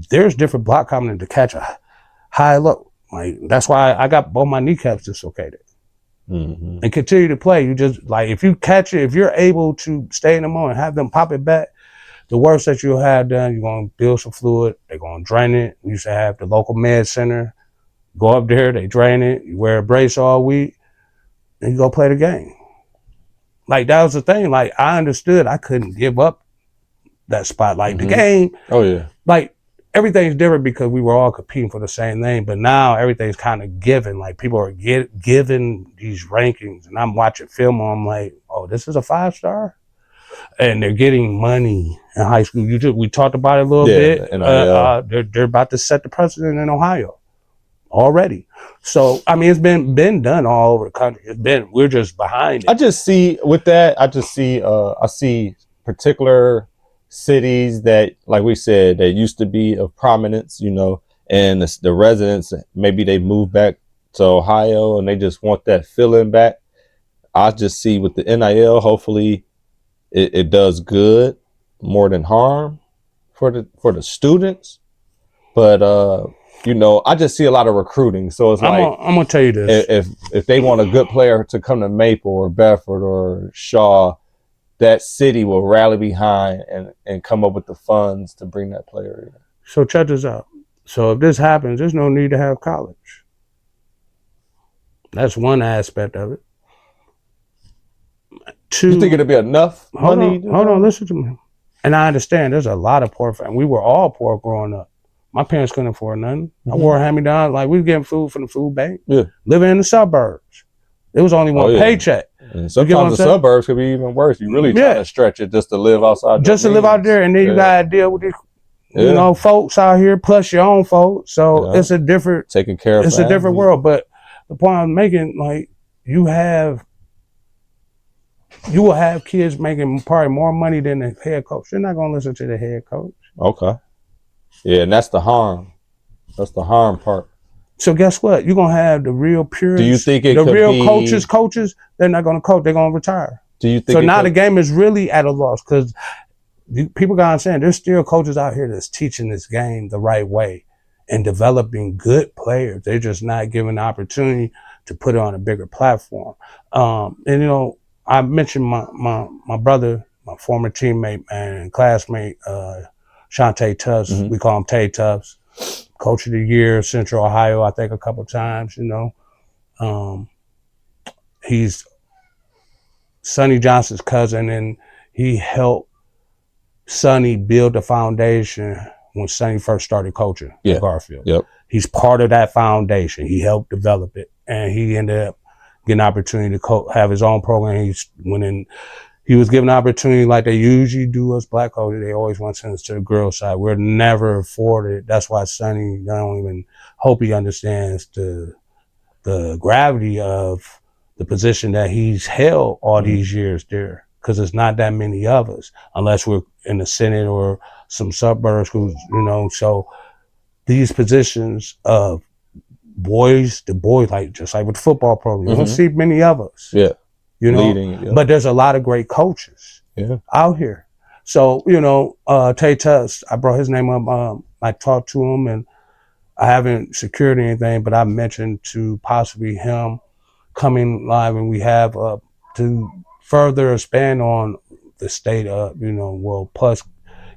[SPEAKER 2] there's different block combinations to catch a high low. Like, that's why I got both my kneecaps dislocated. And continue to play. You just, like, if you catch it, if you're able to stay in the moment, have them pop it back, the worst that you'll have done, you're going to build some fluid. They're going to drain it. We used to have the local med center. Go up there, they drain it. You wear a brace all week, and you go play the game. Like, that was the thing. Like, I understood I couldn't give up that spot. Like, the game.
[SPEAKER 1] Oh, yeah.
[SPEAKER 2] Like, everything's different because we were all competing for the same thing. But now everything's kind of given. Like, people are given these rankings, and I'm watching film, and I'm like, oh, this is a 5-star? And they're getting money in high school. We talked about it a little bit. They're about to set the precedent in Ohio already. So I mean, it's been done all over the country. We're just behind it.
[SPEAKER 1] I see particular cities that, like we said, that used to be of prominence, and the residents, maybe they moved back to Ohio and they just want that feeling back. I just see with the NIL, hopefully it does good more than harm for the students. But you know, I just see a lot of recruiting. So it's like,
[SPEAKER 2] I'm gonna tell you this.
[SPEAKER 1] If they want a good player to come to Maple or Bedford or Shaw, that city will rally behind and come up with the funds to bring that player in.
[SPEAKER 2] So check this out. So if this happens, there's no need to have college. That's one aspect of it. Two,
[SPEAKER 1] you think it'll be enough money?
[SPEAKER 2] Hold on, listen to me. And I understand there's a lot of poor families. We were all poor growing up. My parents couldn't afford nothing. I wore hand-me-down. Like, we were getting food from the food bank.
[SPEAKER 1] Yeah.
[SPEAKER 2] Living in the suburbs. It was only one paycheck.
[SPEAKER 1] And sometimes the suburbs could be even worse. You really trying to stretch it just to live outside.
[SPEAKER 2] Just to live out there, and then you gotta deal with these, you know, folks out here plus your own folks. So it's a different
[SPEAKER 1] taking care of.
[SPEAKER 2] It's a different world. But the point I'm making, like, you will have kids making probably more money than the head coach. They're not gonna listen to the head coach.
[SPEAKER 1] Okay. Yeah, and that's the harm. That's the harm part.
[SPEAKER 2] So guess what? You're gonna have the real purists.
[SPEAKER 1] Do you think
[SPEAKER 2] the real coaches? They're not gonna coach. They're gonna retire.
[SPEAKER 1] Do you think
[SPEAKER 2] so? Now the game is really at a loss because people gotta understand there's still coaches out here that's teaching this game the right way and developing good players. They're just not given the opportunity to put it on a bigger platform. And you know, I mentioned my brother, my former teammate, man, and classmate, Shantae Tufts. We call him Tay Tufts. Coach of the Year, Central Ohio, I think a couple times, you know. He's Sonny Johnson's cousin, and he helped Sonny build the foundation when Sonny first started coaching at Garfield.
[SPEAKER 1] Yep.
[SPEAKER 2] He's part of that foundation. He helped develop it, and he ended up getting an opportunity to have his own program. He was given an opportunity like they usually do us black coaches. They always want to send us to the girls' side. We're never afforded. That's why Sonny, I don't even hope he understands the gravity of the position that he's held all these years there. Because there's not that many of us, unless we're in the Senate or some suburbs schools, you know. So these positions of boys, like just like with the football program, you don't see many of us.
[SPEAKER 1] Yeah.
[SPEAKER 2] You know, but there's a lot of great coaches out here. So, you know, Tay Tufts, I brought his name up. I talked to him, and I haven't secured anything, but I mentioned to possibly him coming live, and we have to further expand on the state of, you know, well, plus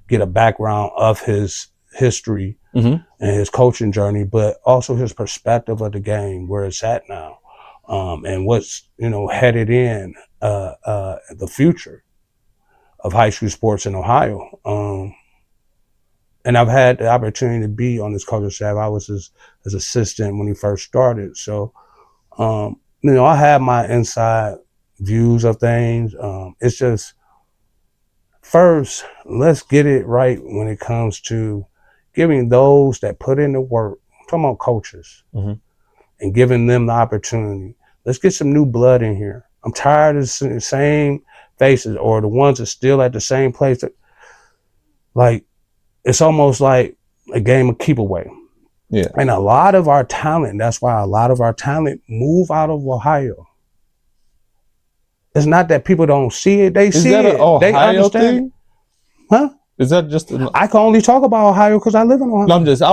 [SPEAKER 2] get a background of his history and his coaching journey, but also his perspective of the game, where it's at now. And what's, you know, headed in the future of high school sports in Ohio. And I've had the opportunity to be on this coaching staff. I was his assistant when he first started. So, you know, I have my inside views of things. It's just, first, let's get it right when it comes to giving those that put in the work, I'm talking about coaches, and giving them the opportunity. Let's get some new blood in here. I'm tired of the same faces or the ones that still at the same place. Like, it's almost like a game of keep away.
[SPEAKER 1] Yeah.
[SPEAKER 2] And a lot of our talent, that's why a lot of our talent move out of Ohio. It's not that people don't see it. They see it. They understand it. Huh?
[SPEAKER 1] Is that just?
[SPEAKER 2] I can only talk about Ohio because I live in Ohio.
[SPEAKER 1] No, I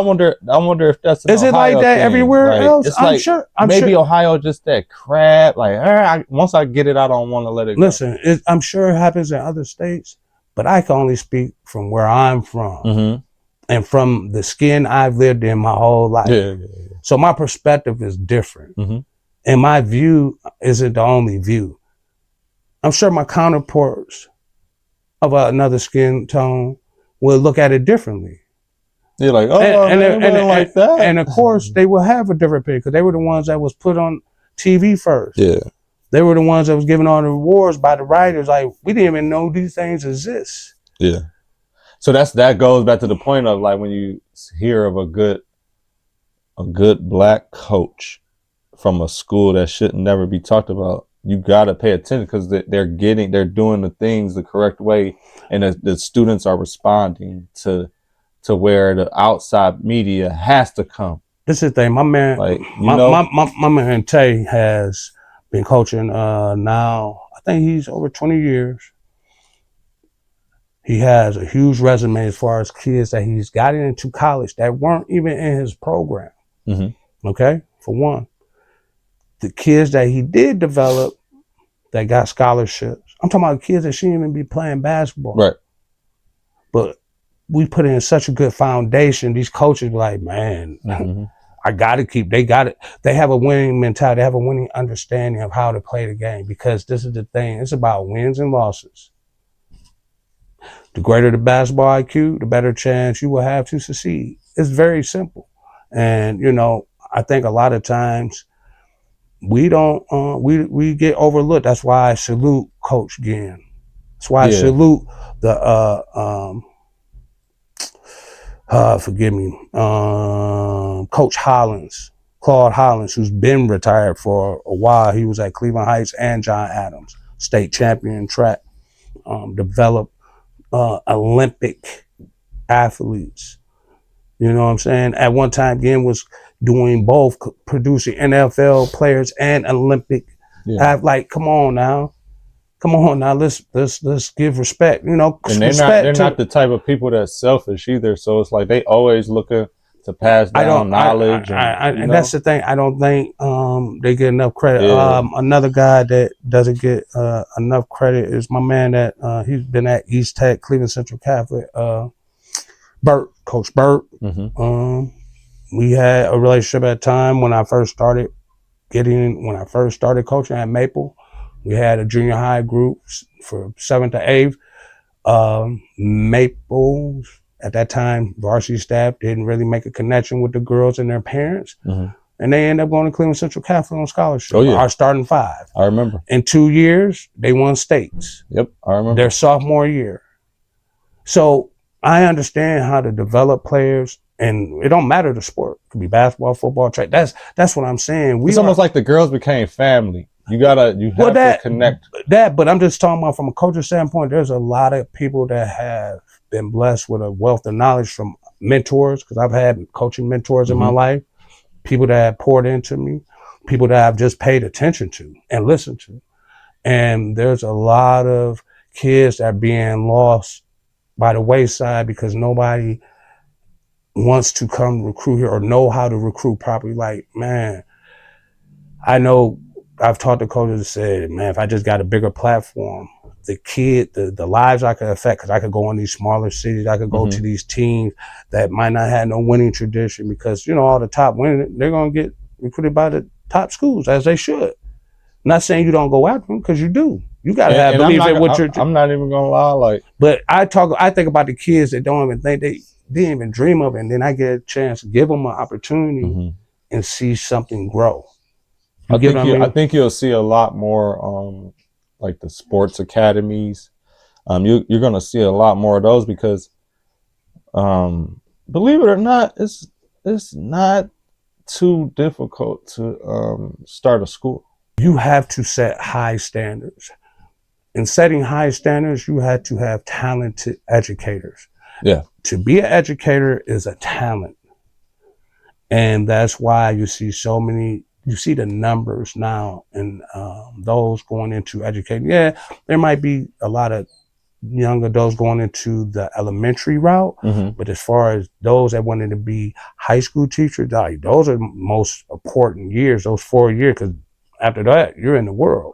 [SPEAKER 1] wonder if that's.
[SPEAKER 2] Is it like that everywhere else?
[SPEAKER 1] I'm sure. Maybe Ohio just that crap. Like, once I get it, I don't want to let it go.
[SPEAKER 2] Listen, I'm sure it happens in other states, but I can only speak from where I'm from and from the skin I've lived in my whole life.
[SPEAKER 1] Yeah.
[SPEAKER 2] So my perspective is different, and my view isn't the only view. I'm sure my counterparts of another skin tone will look at it differently.
[SPEAKER 1] You're like, and like that.
[SPEAKER 2] And of course, they will have a different opinion because they were the ones that was put on TV first.
[SPEAKER 1] Yeah.
[SPEAKER 2] They were the ones that was given all the awards by the writers. Like, we didn't even know these things exist.
[SPEAKER 1] Yeah. So that goes back to the point of, like, when you hear of a good black coach from a school that should never be talked about, you gotta pay attention because they're doing the things the correct way, and the students are responding to where the outside media has to come.
[SPEAKER 2] This is the thing, my man.
[SPEAKER 1] Like,
[SPEAKER 2] my man Tay has been coaching now. I think he's over 20 years. He has a huge resume as far as kids that he's gotten into college that weren't even in his program.
[SPEAKER 1] Mm-hmm.
[SPEAKER 2] Okay, for one. The kids that he did develop that got scholarships. I'm talking about kids that shouldn't even be playing basketball.
[SPEAKER 1] Right.
[SPEAKER 2] But we put in such a good foundation. These coaches were like, man,
[SPEAKER 1] Mm-hmm.
[SPEAKER 2] I got to keep. They got it. They have a winning mentality. They have a winning understanding of how to play the game because this is the thing. It's about wins and losses. The greater the basketball IQ, the better chance you will have to succeed. It's very simple. And, you know, I think a lot of times we don't, we get overlooked. That's why I salute Coach Ginn. That's why I salute the, forgive me, Coach Hollins, Claude Hollins, who's been retired for a while. He was at Cleveland Heights and John Adams, state champion track, developed Olympic athletes. You know what I'm saying? At one time, Ginn was doing both, producing NFL players and Olympic. Like, come on now. Let's give respect. You know,
[SPEAKER 1] and they're not the type of people that's selfish either. So it's like they always looking to pass down knowledge.
[SPEAKER 2] And that's the thing. I don't think they get enough credit. Another guy that doesn't get enough credit is my man that he's been at East Tech, Cleveland Central Catholic. Burt, Coach Burt.
[SPEAKER 1] Mm-hmm.
[SPEAKER 2] We had a relationship at a time when I first started coaching at Maple. We had a junior high group for 7th to 8th. Maple, at that time, varsity staff didn't really make a connection with the girls and their parents.
[SPEAKER 1] Mm-hmm.
[SPEAKER 2] And they ended up going to Cleveland Central Catholic on scholarship.
[SPEAKER 1] Oh, yeah.
[SPEAKER 2] Our starting 5.
[SPEAKER 1] I remember.
[SPEAKER 2] In 2 years, they won states.
[SPEAKER 1] Yep, I remember.
[SPEAKER 2] Their sophomore year. So I understand how to develop players, and it don't matter the sport. It could be basketball, football, track. That's what I'm saying.
[SPEAKER 1] It's almost like the girls became family. You have to connect.
[SPEAKER 2] But I'm just talking about from a coaching standpoint, there's a lot of people that have been blessed with a wealth of knowledge from mentors, because I've had coaching mentors in my life, people that have poured into me, people that I've just paid attention to and listened to. And there's a lot of kids that are being lost by the wayside because nobody wants to come recruit here or know how to recruit properly. Like, man, I know I've talked to coaches that said, man, if I just got a bigger platform, the lives I could affect, because I could go in these smaller cities, I could go to these teams that might not have no winning tradition, because, you know, all the top winning, they're going to get recruited by the top schools, as they should. I'm not saying you don't go after them, because you do. You gotta have believe in what you're.
[SPEAKER 1] I'm not even gonna lie, like.
[SPEAKER 2] But I think about the kids that don't even think they didn't even dream of it, and then I get a chance to give them an opportunity and see something grow.
[SPEAKER 1] I think you'll see a lot more, like the sports academies. You're gonna see a lot more of those because, believe it or not, it's not too difficult to start a school.
[SPEAKER 2] You have to set high standards. In setting high standards, you had to have talented educators.
[SPEAKER 1] Yeah.
[SPEAKER 2] To be an educator is a talent. And that's why you see the numbers now and those going into educating. Yeah, there might be a lot of young adults going into the elementary route, but as far as those that wanted to be high school teachers, those are the most important years, those 4 years, because after that, you're in the world.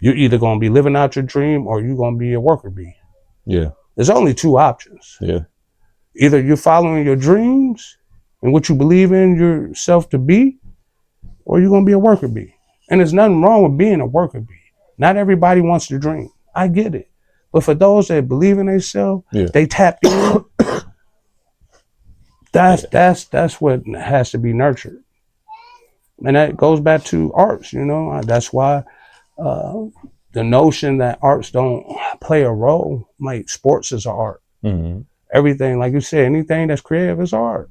[SPEAKER 2] You're either going to be living out your dream or you're going to be a worker bee.
[SPEAKER 1] Yeah.
[SPEAKER 2] There's only 2 options.
[SPEAKER 1] Yeah.
[SPEAKER 2] Either you're following your dreams and what you believe in yourself to be, or you're going to be a worker bee. And there's nothing wrong with being a worker bee. Not everybody wants to dream. I get it. But for those that believe in themselves, they tap in. That's what has to be nurtured. And that goes back to arts, you know. That's why the notion that arts don't play a role, like sports is art. Everything, like you said, anything that's creative is art.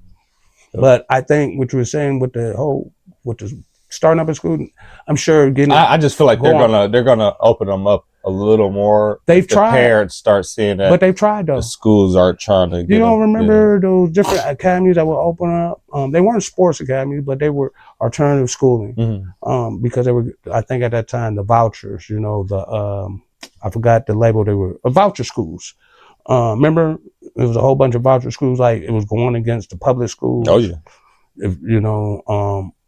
[SPEAKER 2] But I think what you were saying with the starting up a school, I'm sure getting.
[SPEAKER 1] I just feel like they're gonna open them up a little more.
[SPEAKER 2] They've tried.
[SPEAKER 1] The parents start seeing that,
[SPEAKER 2] but they've tried though.
[SPEAKER 1] The schools are trying to.
[SPEAKER 2] You don't remember those different academies that would open up? They weren't sports academies, but they were alternative schooling. Because they were, I think at that time, the vouchers. You know, I forgot the label. They were voucher schools. Remember, there was a whole bunch of voucher schools. Like it was going against the public schools.
[SPEAKER 1] Oh yeah.
[SPEAKER 2] If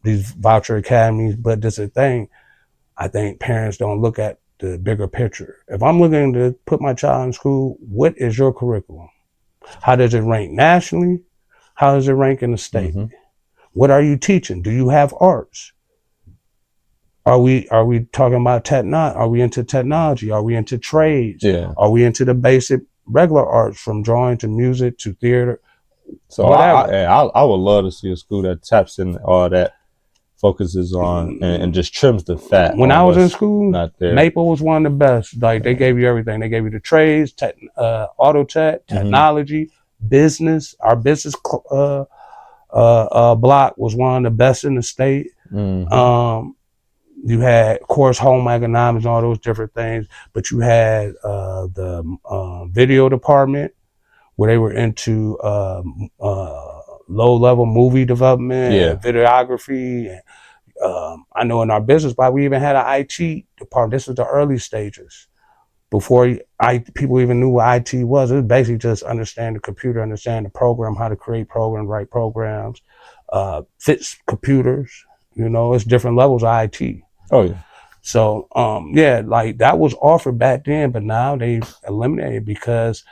[SPEAKER 2] these voucher academies. But this is the thing. I think parents don't look at the bigger picture. If I'm looking to put my child in school, what is your curriculum? How does it rank nationally? How does it rank in the state?
[SPEAKER 1] Mm-hmm.
[SPEAKER 2] What are you teaching? Do you have arts? Are we talking about technology? Are we into technology? Are we into trades?
[SPEAKER 1] Yeah.
[SPEAKER 2] Are we into the basic regular arts from drawing to music to theater?
[SPEAKER 1] So I would love to see a school that taps in all that, focuses on and just trims the fat.
[SPEAKER 2] When I was in school, Maple was one of the best. Like they gave you everything. They gave you the trades, auto tech, technology, business. Our business block was one of the best in the state. You had, of course, home economics and all those different things, but you had the video department where they were into low-level movie development, and videography. And, I know in our business block, we even had an IT department. This was the early stages. Before people even knew what IT was. It was basically just understand the computer, understand the program, how to create programs, write programs, fix computers. It's different levels of IT.
[SPEAKER 1] Oh yeah.
[SPEAKER 2] So like that was offered back then, but now they've eliminated because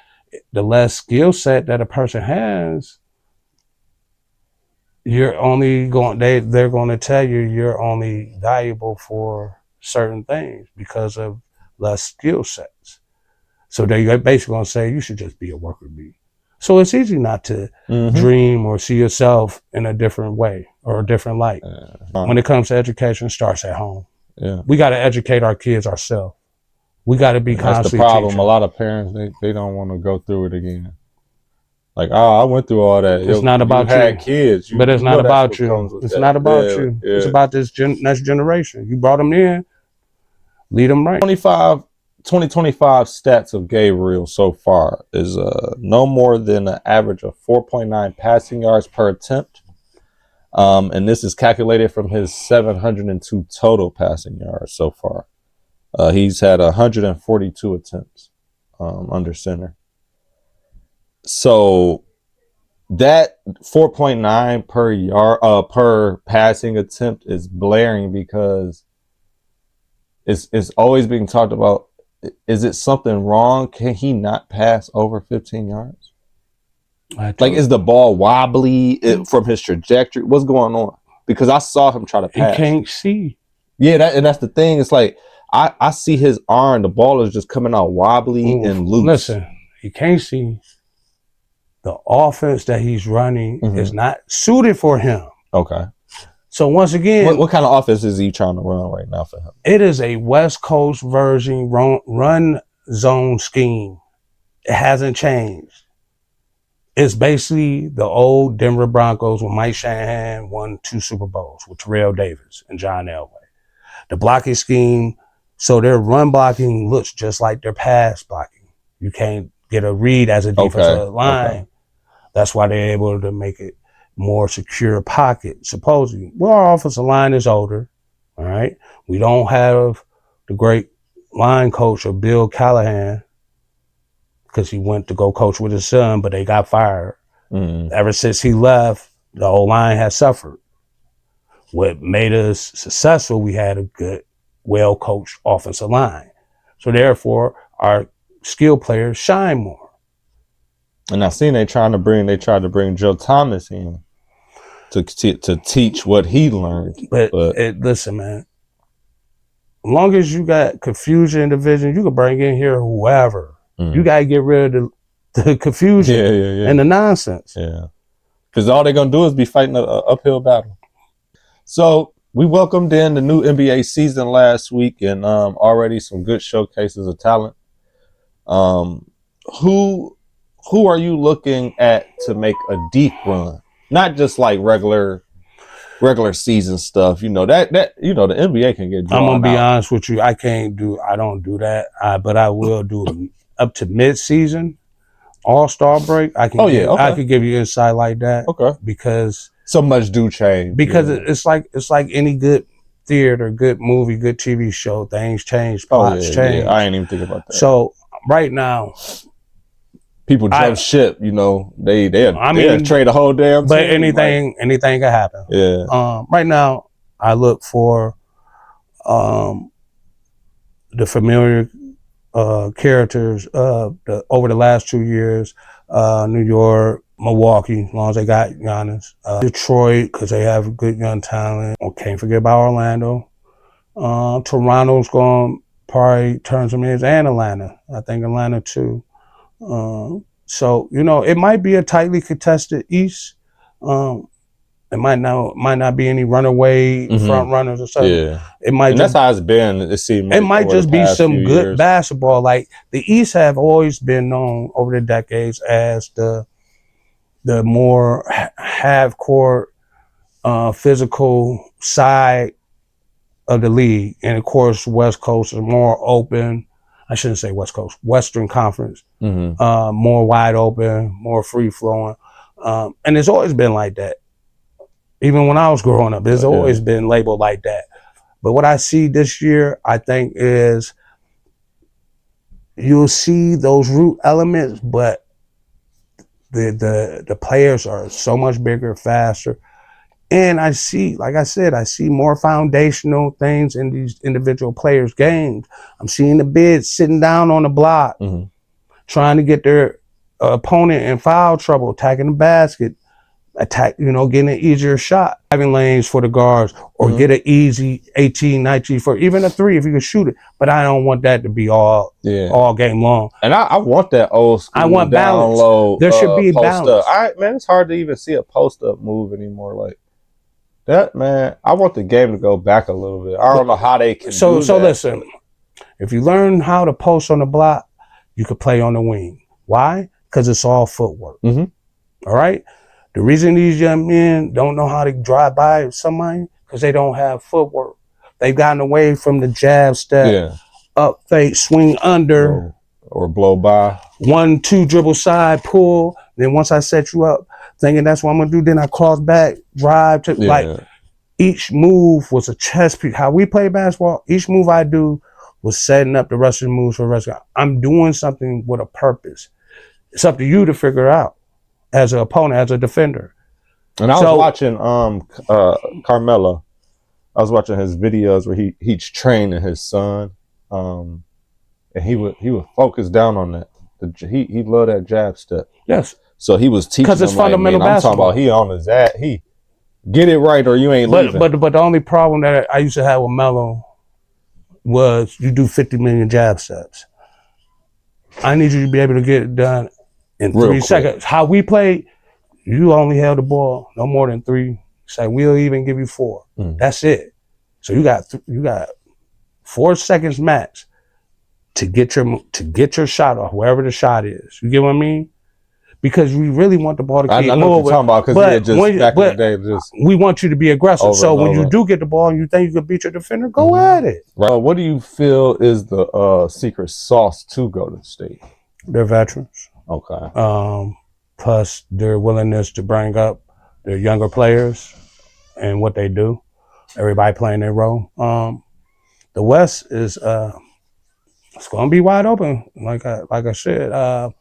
[SPEAKER 2] the less skill set that a person has, they're going to tell you you're only valuable for certain things because of less skill sets. So they're basically going to say you should just be a worker bee. So it's easy not to dream or see yourself in a different way or a different light. When it comes to education, it starts at home.
[SPEAKER 1] Yeah.
[SPEAKER 2] We got to educate our kids ourselves. We got to be constantly
[SPEAKER 1] That's the problem.
[SPEAKER 2] teaching.
[SPEAKER 1] A lot of parents, they don't want to go through it again. Like, I went through all that.
[SPEAKER 2] It's not about you.
[SPEAKER 1] Had kids,
[SPEAKER 2] but it's not about you. It's not about you. It's about this next generation. You brought them in, lead them right.
[SPEAKER 1] 2025 stats of Gabriel so far is no more than an average of 4.9 passing yards per attempt. And this is calculated from his 702 total passing yards so far. He's had 142 attempts under center. So that 4.9 per yard per passing attempt is blaring because it's always being talked about. Is it something wrong? Can he not pass over 15 yards? Like, is the ball wobbly from his trajectory? What's going on? Because I saw him try to pass.
[SPEAKER 2] He can't see.
[SPEAKER 1] Yeah, that's the thing. It's like I see his arm. The ball is just coming out wobbly and loose.
[SPEAKER 2] Listen, he can't see. The offense that he's running is not suited for him.
[SPEAKER 1] Okay.
[SPEAKER 2] So once again,
[SPEAKER 1] what kind of offense is he trying to run right now for him?
[SPEAKER 2] It is a West Coast version run zone scheme. It hasn't changed. It's basically the old Denver Broncos when Mike Shanahan won 2 Super Bowls with Terrell Davis and John Elway. The blocking scheme, so their run blocking looks just like their pass blocking. You can't get a read as a defensive line. Okay. That's why they're able to make it more secure pocket, supposedly. Well, our offensive line is older, all right? We don't have the great line coach of Bill Callahan because he went to go coach with his son, but they got fired. Ever since he left, the whole line has suffered. What made us successful, we had a good, well-coached offensive line. So therefore, our skill players shine more.
[SPEAKER 1] And I seen they tried to bring Joe Thomas in to teach what he learned.
[SPEAKER 2] But listen, man, as long as you got confusion in the division, you can bring in here whoever. You got to get rid of the confusion and the nonsense.
[SPEAKER 1] Yeah. Because all they're going to do is be fighting an uphill battle. So we welcomed in the new NBA season last week and already some good showcases of talent. Who are you looking at to make a deep run? Not just like regular season stuff. The NBA can get drawn
[SPEAKER 2] I'm gonna be
[SPEAKER 1] out.
[SPEAKER 2] honest with you. I don't do that. But I will do up to mid-season, All-Star break. I could give you insight like that.
[SPEAKER 1] Okay.
[SPEAKER 2] Because
[SPEAKER 1] so much do change.
[SPEAKER 2] Because it's like any good theater, good movie, good TV show. Things change, plots change.
[SPEAKER 1] Yeah. I ain't even thinking about that.
[SPEAKER 2] So right now,
[SPEAKER 1] people jump ship. You know, they trade a whole damn team.
[SPEAKER 2] But anything can happen.
[SPEAKER 1] Yeah.
[SPEAKER 2] Right now, I look for the familiar characters over the last 2 years. New York, Milwaukee, as long as they got Giannis. Detroit, because they have good young talent. Can't forget about Orlando. Toronto's going to probably turn some heads, and Atlanta. I think Atlanta too. So, you know, it might be a tightly contested East. It might not be any runaway front runners or something.
[SPEAKER 1] Yeah.
[SPEAKER 2] It might
[SPEAKER 1] that's how it's been. It
[SPEAKER 2] might just be some good basketball. Like the East have always been known over the decades as the more half court physical side of the league, and of course West Coast is more open. I shouldn't say West Coast, Western Conference, more wide open, more free flowing, and it's always been like that. Even when I was growing up, it's always been labeled like that. But what I see this year, I think, is you'll see those root elements, but the players are so much bigger, faster. And I see, like I said, I see more foundational things in these individual players' games. I'm seeing the bigs sitting down on the block, trying to get their opponent in foul trouble, attacking the basket, getting an easier shot, having lanes for the guards, or get an easy 18, 19 for even a 3 if you can shoot it. But I don't want that to be all game long.
[SPEAKER 1] And I want that old school.
[SPEAKER 2] I want balance.
[SPEAKER 1] Low,
[SPEAKER 2] there should be balance.
[SPEAKER 1] Man, it's hard to even see a post up move anymore. Like that, man. I want the game to go back a little bit. I don't know how they can. So
[SPEAKER 2] listen, if you learn how to post on the block, you could play on the wing. Why? Because it's all footwork. All right. The reason these young men don't know how to drive by somebody, because they don't have footwork. They've gotten away from the jab step, up fake, swing under,
[SPEAKER 1] or blow by.
[SPEAKER 2] 1-2 dribble side, pull. Then once I set you up, thinking that's what I'm gonna do, then I cross back, drive to like each move was a chess piece. How we play basketball, each move I do was setting up the rest of the moves for the rest of the I'm doing something with a purpose. It's up to you to figure out as an opponent, as a defender.
[SPEAKER 1] And I was watching Carmelo. I was watching his videos where he's training his son, and he would focus down on that. He loved that jab step.
[SPEAKER 2] Yes.
[SPEAKER 1] So he was teaching
[SPEAKER 2] because it's fundamental basketball.
[SPEAKER 1] I'm talking about he on his ass. He get it right or you ain't leaving.
[SPEAKER 2] But the only problem that I used to have with Melo was you do 50 million jab steps. I need you to be able to get it done in 3 seconds. How we play, you only held the ball no more than 3 seconds. We'll even give you 4. That's it. So you got 4 seconds max to get your shot off, wherever the shot is. You get what I mean? Because we really want the ball to keep moving. I know what you're talking about, because we want you to be aggressive. So when you do get the ball and you think you can beat your defender, go at it.
[SPEAKER 1] Right. What do you feel is the secret sauce to Golden State?
[SPEAKER 2] They're veterans.
[SPEAKER 1] Okay.
[SPEAKER 2] Plus their willingness to bring up their younger players and what they do. Everybody playing their role. The West is it's going to be wide open. Like I said,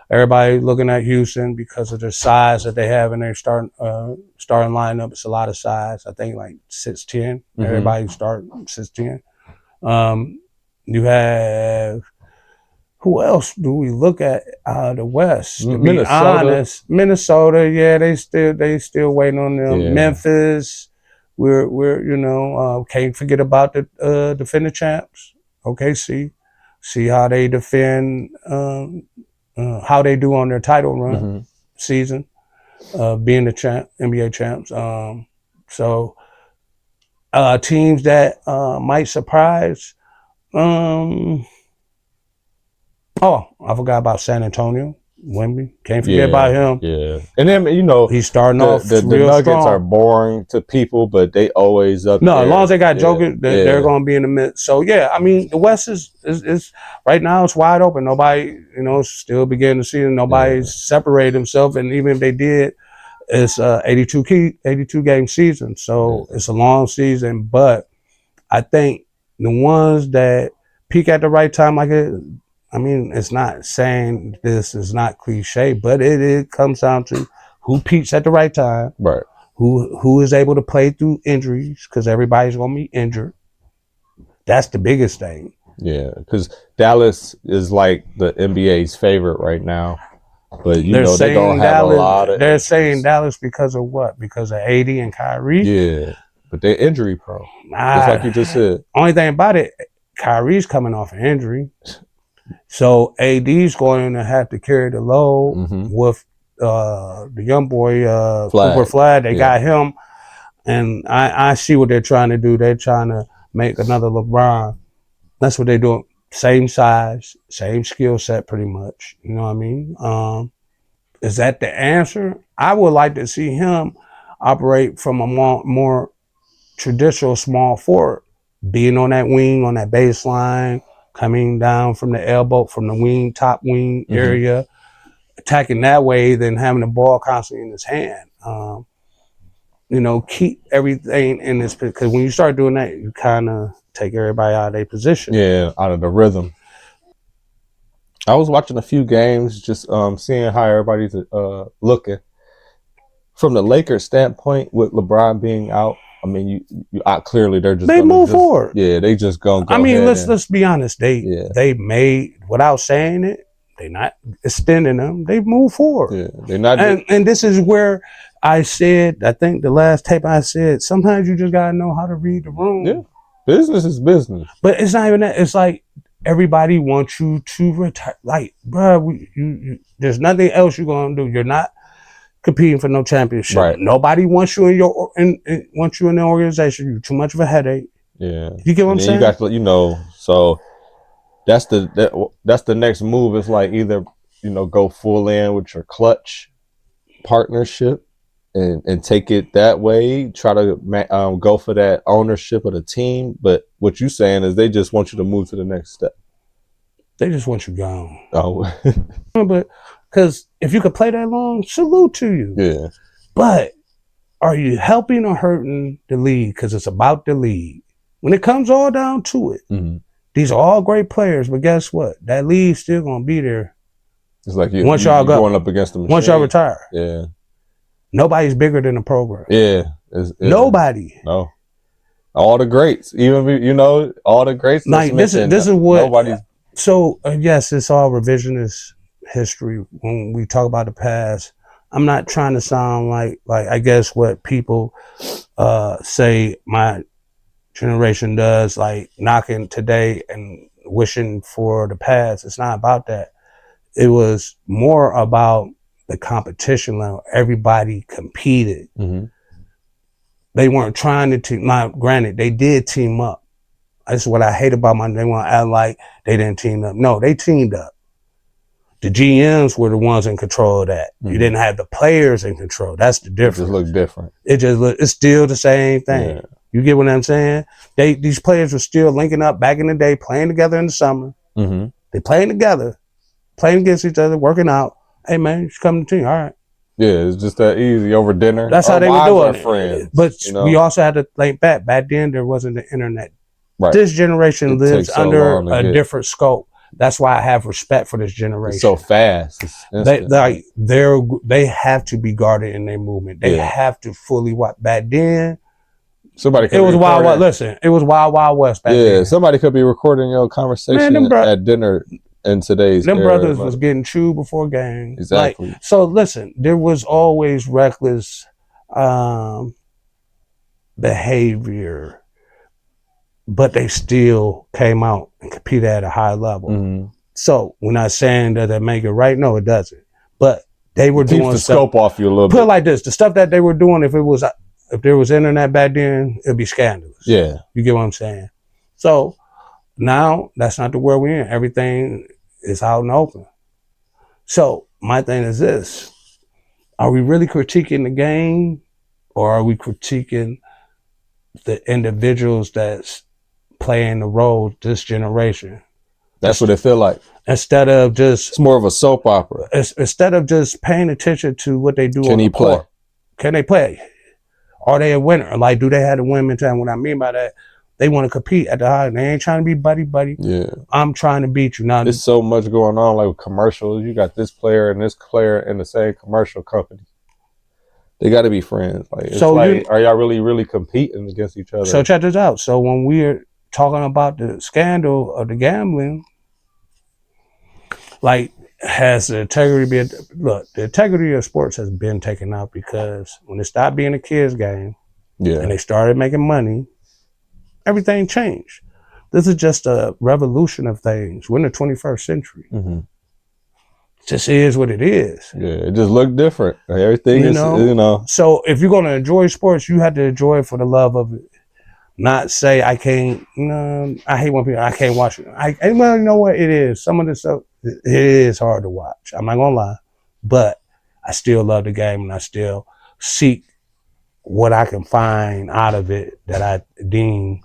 [SPEAKER 2] everybody looking at Houston because of the size that they have in their starting lineup. It's a lot of size. I think like 6'10". Everybody start 6'10". You have, who else do we look at the West? To be honest, Minnesota. Yeah, they still waiting on them. Yeah. Memphis. We're can't forget about the defending champs. OKC. See how they defend. How they do on their title run season, being the NBA champs. So teams that might surprise. I forgot about San Antonio. Wemby. Can't forget about him.
[SPEAKER 1] Yeah. And then,
[SPEAKER 2] he's starting off
[SPEAKER 1] the
[SPEAKER 2] real
[SPEAKER 1] Nuggets
[SPEAKER 2] strong.
[SPEAKER 1] are boring to people, but they always up there.
[SPEAKER 2] As long as they got Jokic, they're going to be in the mid. So, I mean, the West is right now it's wide open. Nobody, still beginning the season. Nobody's separated himself. And even if they did, it's 82 game season. So it's a long season. But I think the ones that peak at the right time, like I mean, it's not saying this is not cliche, but it comes down to who peaks at the right time,
[SPEAKER 1] Right.
[SPEAKER 2] who is able to play through injuries, because everybody's gonna be injured. That's the biggest thing.
[SPEAKER 1] Yeah, because Dallas is like the NBA's favorite right now, but
[SPEAKER 2] They're
[SPEAKER 1] they're gonna
[SPEAKER 2] saying
[SPEAKER 1] have a
[SPEAKER 2] Dallas.
[SPEAKER 1] lot of
[SPEAKER 2] They're saying
[SPEAKER 1] injuries.
[SPEAKER 2] Dallas because of what? Because of AD and Kyrie.
[SPEAKER 1] Yeah, but they're injury prone, just like you just said.
[SPEAKER 2] Only thing about it, Kyrie's coming off an injury, so AD's going to have to carry the load with the young boy Cooper Flag. They got him, and I see what they're trying to do. They're trying to make another LeBron. That's what they're doing. Same size, same skill set, pretty much. You know what I mean? Is that the answer? I would like to see him operate from a more traditional small forward, being on that wing, on that baseline, coming down from the elbow, from the wing, top wing area, attacking that way, than having the ball constantly in his hand. Keep everything in this, because when you start doing that, you kind of take everybody out of their position.
[SPEAKER 1] Yeah, out of the rhythm. I was watching a few games, just seeing how everybody's looking. From the Lakers standpoint, with LeBron being out, I mean, you clearly
[SPEAKER 2] they move forward.
[SPEAKER 1] Yeah, they just gonna go.
[SPEAKER 2] I mean, let's be honest. They made, without saying it, they're not extending them. They move forward.
[SPEAKER 1] Yeah, they're not.
[SPEAKER 2] And this is where I said, I think the last tape I said, sometimes you just gotta know how to read the room.
[SPEAKER 1] Yeah, business is business.
[SPEAKER 2] But it's not even that. It's like everybody wants you to retire. Like, bro, there's nothing else you're gonna do. You're not competing for no championship.
[SPEAKER 1] Right.
[SPEAKER 2] Nobody wants you wants you in the organization. You're too much of a headache.
[SPEAKER 1] Yeah.
[SPEAKER 2] You get what I'm saying?
[SPEAKER 1] You got to, so that's the next move. It's like either, go full in with your clutch partnership and take it that way. Try to go for that ownership of the team. But what you're saying is they just want you to move to the next step.
[SPEAKER 2] They just want you gone.
[SPEAKER 1] Oh.
[SPEAKER 2] But because if you could play that long, salute to you.
[SPEAKER 1] Yeah.
[SPEAKER 2] But are you helping or hurting the league? Because it's about the league. When it comes all down to it, these are all great players, but guess what? That league's still gonna be there.
[SPEAKER 1] It's like
[SPEAKER 2] once y'all go
[SPEAKER 1] going up against them.
[SPEAKER 2] Once y'all retire.
[SPEAKER 1] Yeah.
[SPEAKER 2] Nobody's bigger than the program.
[SPEAKER 1] Yeah.
[SPEAKER 2] Nobody.
[SPEAKER 1] No. All the greats, even all the greats.
[SPEAKER 2] Like this is what nobody's. So yes, it's all revisionist history when we talk about the past. I'm not trying to sound like I guess what people say my generation does, like knocking today and wishing for the past. It's not about that. It was more about the competition level. Everybody competed. They weren't trying to team. Now, granted, they did team up. That's what I hate about they want to act like they didn't team up. No, they teamed up. The GMs were the ones in control of that. You didn't have the players in control. That's the difference.
[SPEAKER 1] It just looked different.
[SPEAKER 2] It's still the same thing. Yeah. You get what I'm saying? These players were still linking up back in the day, playing together in the summer. They playing together, playing against each other, working out. Hey man, you should come to the team. All right.
[SPEAKER 1] Yeah, it's just that easy over dinner.
[SPEAKER 2] That's how they were doing it. Friends, but we also had to think back. Back then, there wasn't the internet. Right. This generation lives under a different scope. That's why I have respect for this generation.
[SPEAKER 1] It's so fast.
[SPEAKER 2] They have to be guarded in their movement. They have to fully watch. Back then,
[SPEAKER 1] it
[SPEAKER 2] was wild. Listen, it was wild west back then.
[SPEAKER 1] Somebody could be recording your conversation at dinner in today's.
[SPEAKER 2] Them brothers was getting chewed before games.
[SPEAKER 1] Exactly.
[SPEAKER 2] So listen, there was always reckless behavior, but they still came out and competed at a high level. So we're not saying that they make it right. No, it doesn't. But they were doing
[SPEAKER 1] the scope off you a little bit.
[SPEAKER 2] Put it like this: the stuff that they were doing, if there was internet back then, it'd be scandalous.
[SPEAKER 1] Yeah,
[SPEAKER 2] you get what I'm saying. So now that's not the world we're in. Everything is out and open. So my thing is this: are we really critiquing the game, or are we critiquing the individuals that's playing the role this generation?
[SPEAKER 1] That's what it feel like.
[SPEAKER 2] Instead of just,
[SPEAKER 1] it's more of a soap opera.
[SPEAKER 2] Instead of just paying attention to what they do on the court.
[SPEAKER 1] Can
[SPEAKER 2] they play? Are they a winner? Like, do they have to win mentality? What I mean by that, They want to compete at the high. They ain't trying to be buddy.
[SPEAKER 1] Yeah.
[SPEAKER 2] I'm trying to beat you. Now,
[SPEAKER 1] there's so much going on, like with commercials. You got this player and this player in the same commercial company. They got to be friends. Like, it's
[SPEAKER 2] so
[SPEAKER 1] like, are y'all really competing against each other?
[SPEAKER 2] So check this out. So when we're talking about the scandal of the gambling, like, has the integrity been? Look, the integrity of sports has been taken out because when it stopped being a kids' game, and they started making money, everything changed. This is just a revolution of things. We're in the 21st century.
[SPEAKER 1] Mm-hmm.
[SPEAKER 2] It just is what it is.
[SPEAKER 1] Yeah, it just looked different. Like, everything is, you know.
[SPEAKER 2] So if you're gonna enjoy sports, you have to enjoy it for the love of it. Not say I can't. No, I hate when people. I can't watch it. Well, you know what? It is some of this stuff. It is hard to watch. I'm not gonna lie, but I still love the game, and I still seek what I can find out of it that I deem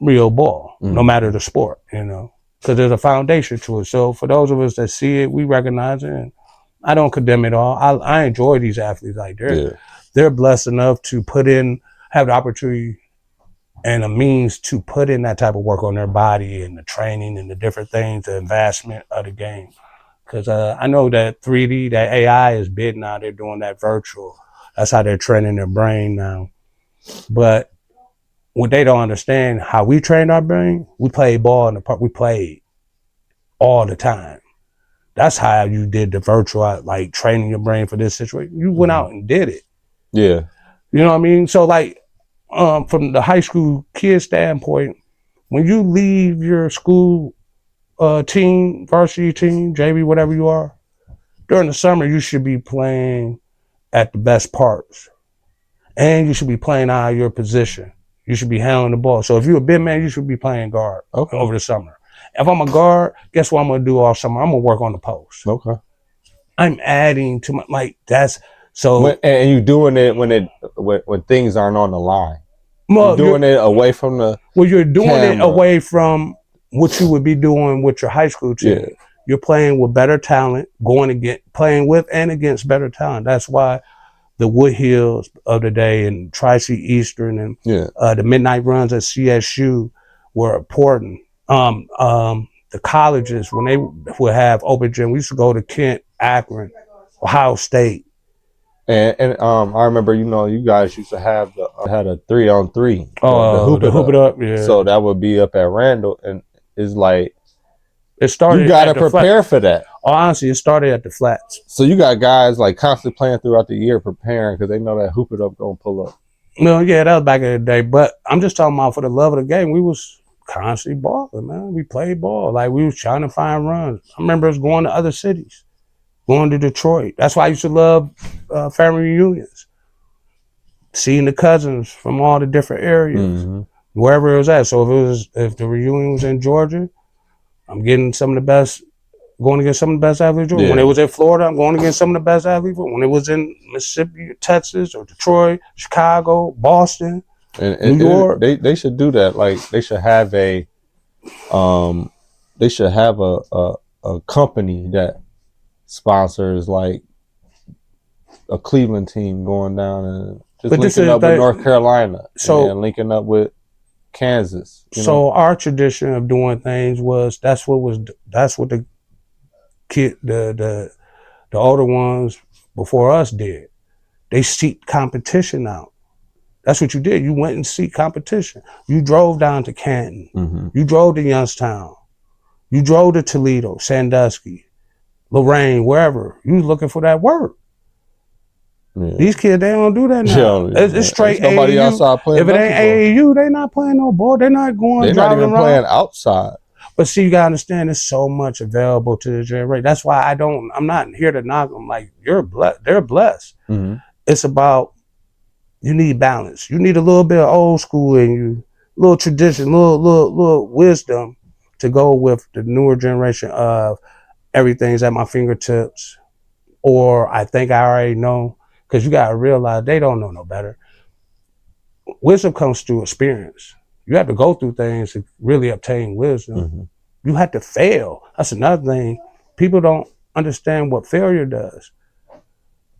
[SPEAKER 2] real ball, no matter the sport. Because there's a foundation to it. So for those of us that see it, we recognize it. And I don't condemn it all. I enjoy these athletes. Like they're blessed enough to have the opportunity and a means to put in that type of work on their body and the training and the different things, the investment of the game. Because I know that 3D, that AI is big now. They're doing that virtual. That's how they're training their brain now. But what they don't understand, how we train our brain, we played ball in the park. We played all the time. That's how you did the virtual, like training your brain for this situation. You went out and did it.
[SPEAKER 1] Yeah.
[SPEAKER 2] You know what I mean? So like, from the high school kid standpoint, when you leave your school team, varsity team, JV, whatever you are, during the summer, you should be playing at the best parts. And you should be playing out of your position. You should be handling the ball. So if you're a big man, you should be playing guard over the summer. If I'm a guard, guess what I'm going to do all summer? I'm going to work on the post.
[SPEAKER 1] Okay.
[SPEAKER 2] I'm adding to my, like, that's so.
[SPEAKER 1] And you're doing it when things aren't on the line.
[SPEAKER 2] Well,
[SPEAKER 1] you're doing it away from the
[SPEAKER 2] you're doing
[SPEAKER 1] camera.
[SPEAKER 2] it away from what you would be doing with your high school team. Yeah. You're playing with better talent, playing with and against better talent. That's why the Woodhills of the day and Tri-C Eastern and the midnight runs at CSU were important. The colleges, when they would have open gym, we used to go to Kent, Akron, Ohio State.
[SPEAKER 1] And I remember, you guys used to have had a 3-on-3.
[SPEAKER 2] The hoop it up. Yeah.
[SPEAKER 1] So that would be up at Randall, and it's like
[SPEAKER 2] it started.
[SPEAKER 1] You got to prepare for that.
[SPEAKER 2] Honestly, it started at the flats.
[SPEAKER 1] So you got guys like constantly playing throughout the year, preparing because they know that hoop it up gonna pull up.
[SPEAKER 2] No, yeah, that was back in the day. But I'm just talking about for the love of the game. We was constantly balling, man. We played ball. Like, we was trying to find runs. I remember us going to other cities. Going to Detroit. That's why I used to love family reunions. Seeing the cousins from all the different areas, wherever it was at. So if the reunion was in Georgia, I'm getting going against some of the best athletes. Yeah. When it was in Florida, I'm going against some of the best athletes. When it was in Mississippi, Texas, or Detroit, Chicago, Boston, New York,
[SPEAKER 1] they should do that. Like, they should have a company that sponsors, like a Cleveland team going down and just linking up with North Carolina, and linking up with Kansas.
[SPEAKER 2] So our tradition of doing things that's what the older ones before us did. They seek competition out. That's what you did. You went and seek competition. You drove down to Canton. You drove to Youngstown. You drove to Toledo, Sandusky, Lorraine, wherever. You was looking for that work. Yeah. These kids, they don't do that now. It's straight AAU. Nobody outside playing. If it ain't AAU, they not playing no ball. They're not going.
[SPEAKER 1] They're not even playing outside.
[SPEAKER 2] But see, you gotta understand, there's so much available to the generation. That's why I'm not here to knock them. Like, you're blessed. They're blessed. It's about, you need balance. You need a little bit of old school in you, little tradition, little wisdom to go with the newer generation of everything's at my fingertips, or I think I already know. Because you got to realize they don't know no better. Wisdom comes through experience. You have to go through things to really obtain wisdom. You have to fail. That's another thing. People don't understand what failure does.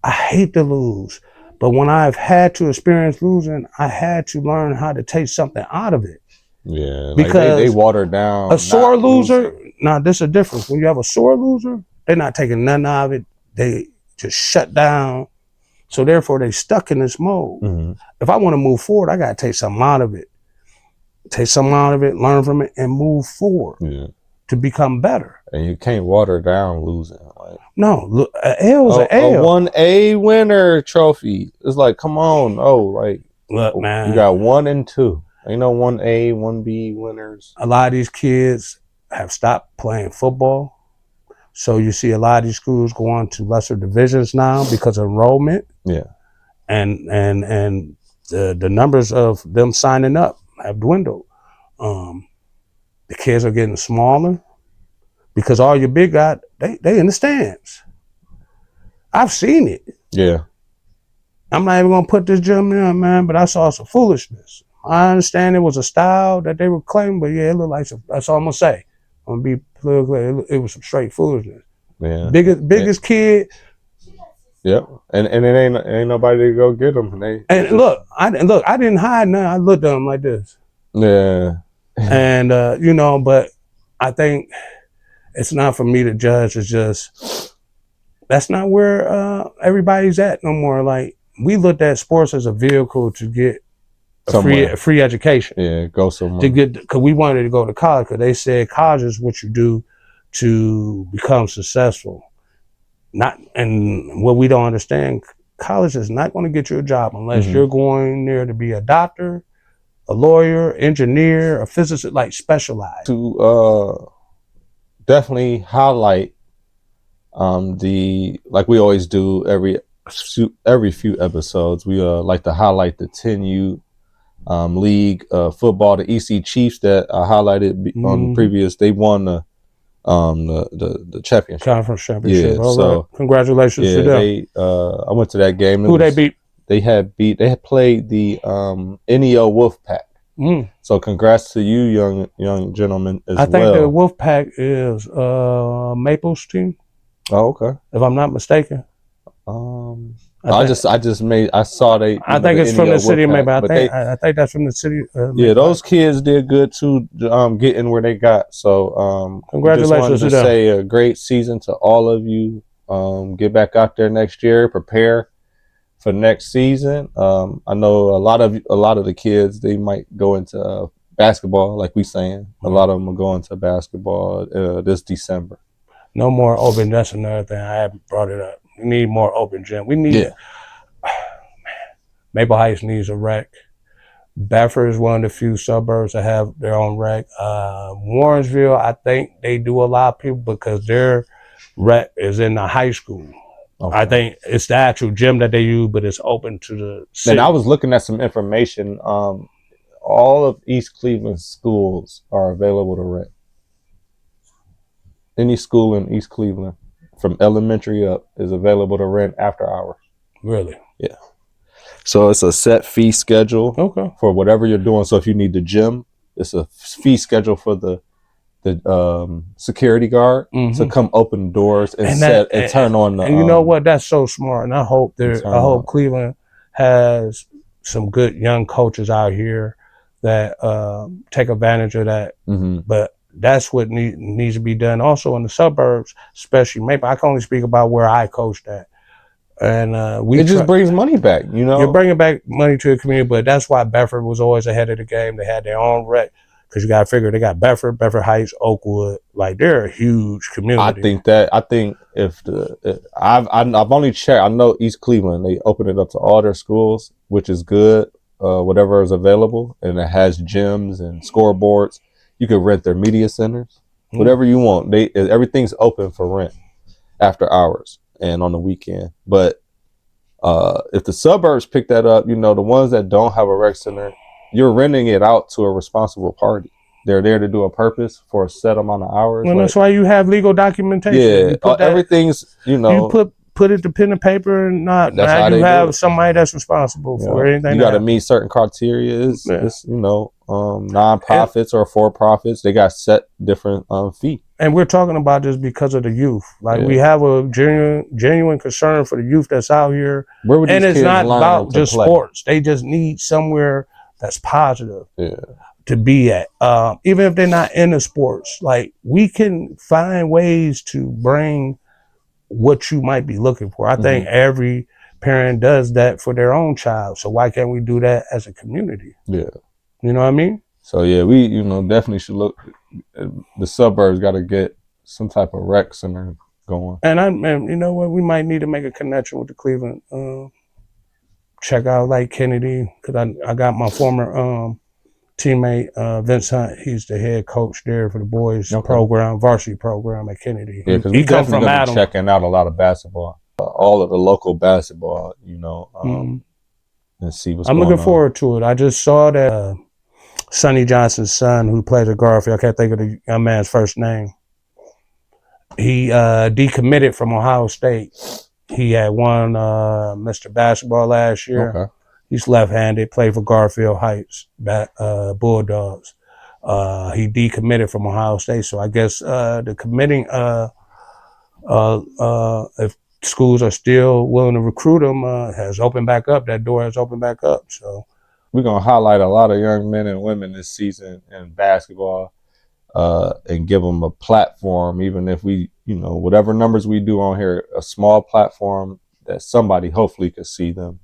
[SPEAKER 2] I hate to lose. But when I've had to experience losing, I had to learn how to take something out of it.
[SPEAKER 1] Yeah, like
[SPEAKER 2] because
[SPEAKER 1] they water down
[SPEAKER 2] a sore
[SPEAKER 1] not
[SPEAKER 2] loser.
[SPEAKER 1] losing.
[SPEAKER 2] Now, this is a difference. When you have a sore loser, they're not taking none of it. They just shut down. So therefore, they stuck in this mode.
[SPEAKER 1] Mm-hmm.
[SPEAKER 2] If I want to move forward, I got to take something out of it. Take something out of it, learn from it, and move forward to become better.
[SPEAKER 1] And you can't water down losing. Like,
[SPEAKER 2] no, look, an L is an
[SPEAKER 1] a
[SPEAKER 2] L.
[SPEAKER 1] 1A winner trophy. It's like, come on. Oh, like,
[SPEAKER 2] look, man.
[SPEAKER 1] You got 1 and 2. Ain't no 1A, 1B winners.
[SPEAKER 2] A lot of these kids have stopped playing football. So you see a lot of these schools going to lesser divisions now because of enrollment.
[SPEAKER 1] Yeah.
[SPEAKER 2] And the numbers of them signing up have dwindled. The kids are getting smaller because all your big guys, they in the stands. I've seen it.
[SPEAKER 1] Yeah.
[SPEAKER 2] I'm not even gonna put this gym in, man, but I saw some foolishness. I understand it was a style that they were claiming, but yeah, it looked like that's all I'm gonna say. I'm gonna be political. It was some straight foolishness.
[SPEAKER 1] Yeah.
[SPEAKER 2] Biggest kid.
[SPEAKER 1] Yep. And it ain't nobody to go get them.
[SPEAKER 2] Look, I didn't hide nothing. I looked at them like this.
[SPEAKER 1] Yeah.
[SPEAKER 2] And but I think it's not for me to judge. It's just that's not where everybody's at no more. Like, we looked at sports as a vehicle to get a free education.
[SPEAKER 1] Yeah, go somewhere.
[SPEAKER 2] Because we wanted to go to college, because they said college is what you do to become successful. And what we don't understand, college is not going to get you a job unless you're going there to be a doctor, a lawyer, engineer, a physicist, like specialized.
[SPEAKER 1] To definitely highlight like we always do every few episodes, we like to highlight the 10U league football, the EC Chiefs that I highlighted on previous. They won the championship,
[SPEAKER 2] conference championship.
[SPEAKER 1] Yeah,
[SPEAKER 2] all
[SPEAKER 1] so
[SPEAKER 2] right. Congratulations to them.
[SPEAKER 1] I went to that game.
[SPEAKER 2] Who they beat?
[SPEAKER 1] They had played the NEO Wolfpack. So congrats to you, young gentlemen, as well.
[SPEAKER 2] I think the Wolfpack is Maple's team.
[SPEAKER 1] Oh, okay.
[SPEAKER 2] If I'm not mistaken.
[SPEAKER 1] I saw they.
[SPEAKER 2] I think it's from the city of Maple. I think that's from the city.
[SPEAKER 1] Yeah, those kids did good too, getting where they got. So
[SPEAKER 2] congratulations
[SPEAKER 1] to them. Say a great season to all of you. Get back out there next year. Prepare for next season. I know a lot of the kids, they might go into basketball, like we saying. A lot of them are going to basketball this December.
[SPEAKER 2] No more open. That's another thing. I haven't brought it up. We need more open gym. We need. Maple Heights needs a rec. Bedford is one of the few suburbs that have their own rec. Warrensville, I think they do allow people because their rec is in the high school. Okay. I think it's the actual gym that they use, but it's open to the city.
[SPEAKER 1] And I was looking at some information. All of East Cleveland schools are available to rent. Any school in East Cleveland, from elementary up, is available to rent after hours.
[SPEAKER 2] Really?
[SPEAKER 1] Yeah. So it's a set fee schedule for whatever you're doing. So if you need the gym, it's a fee schedule for the security guard to come open doors and turn on the.
[SPEAKER 2] And you know what? That's so smart. And I hope Cleveland has some good young coaches out here that take advantage of that. But that's what needs to be done. Also in the suburbs, especially Maple. I can only speak about where I coached at. And
[SPEAKER 1] it just brings money back, you know.
[SPEAKER 2] You're bringing back money to the community, but that's why Bedford was always ahead of the game. They had their own rec, because you got to figure they got Bedford Heights, Oakwood. Like, they're a huge community.
[SPEAKER 1] I think I've only checked. I know East Cleveland, they open it up to all their schools, which is good. Whatever is available, and it has gyms and scoreboards. You can rent their media centers, whatever you want. Everything's open for rent after hours and on the weekend. But if the suburbs pick that up, you know, the ones that don't have a rec center, you're renting it out to a responsible party. They're there to do a purpose for a set amount of hours.
[SPEAKER 2] Well, that's why you have legal documentation.
[SPEAKER 1] Yeah, everything's, you know.
[SPEAKER 2] You put it to pen and paper, and now you have somebody that's responsible for anything.
[SPEAKER 1] You got to meet certain criteria. It's you know, non-profits or for-profits, they got set different fee.
[SPEAKER 2] And we're talking about this because of the youth. Like, we have a genuine concern for the youth that's out here.
[SPEAKER 1] Where would these
[SPEAKER 2] and it's
[SPEAKER 1] kids
[SPEAKER 2] not
[SPEAKER 1] learn
[SPEAKER 2] about
[SPEAKER 1] to
[SPEAKER 2] just
[SPEAKER 1] play?
[SPEAKER 2] Sports. They just need somewhere that's positive.
[SPEAKER 1] Yeah.
[SPEAKER 2] to be at. Even if they're not into sports, like we can find ways to bring what you might be looking for. I think every parent does that for their own child. So why can't we do that as a community?
[SPEAKER 1] Yeah.
[SPEAKER 2] You know what I mean?
[SPEAKER 1] So yeah, we definitely should look. The suburbs got to get some type of rec center going.
[SPEAKER 2] And you know what? We might need to make a connection with the Cleveland. Check out Lake Kennedy, because I got my former teammate Vince Hunt. He's the head coach there for the boys program, varsity program at Kennedy.
[SPEAKER 1] Yeah, because
[SPEAKER 2] he come from Adam.
[SPEAKER 1] Checking out a lot of basketball, all of the local basketball, and see what's.
[SPEAKER 2] I'm
[SPEAKER 1] going
[SPEAKER 2] looking forward to it. I just saw that Sonny Johnson's son, who plays at Garfield, I can't think of the young man's first name. He decommitted from Ohio State. He had won Mr. Basketball last year.
[SPEAKER 1] Okay.
[SPEAKER 2] He's left-handed, played for Garfield Heights Bulldogs. He decommitted from Ohio State, so I guess the committing, if schools are still willing to recruit him, has opened back up. That door has opened back up. So
[SPEAKER 1] we're gonna highlight a lot of young men and women this season in basketball, and give them a platform, even if we, whatever numbers we do on here, a small platform that somebody hopefully could see them,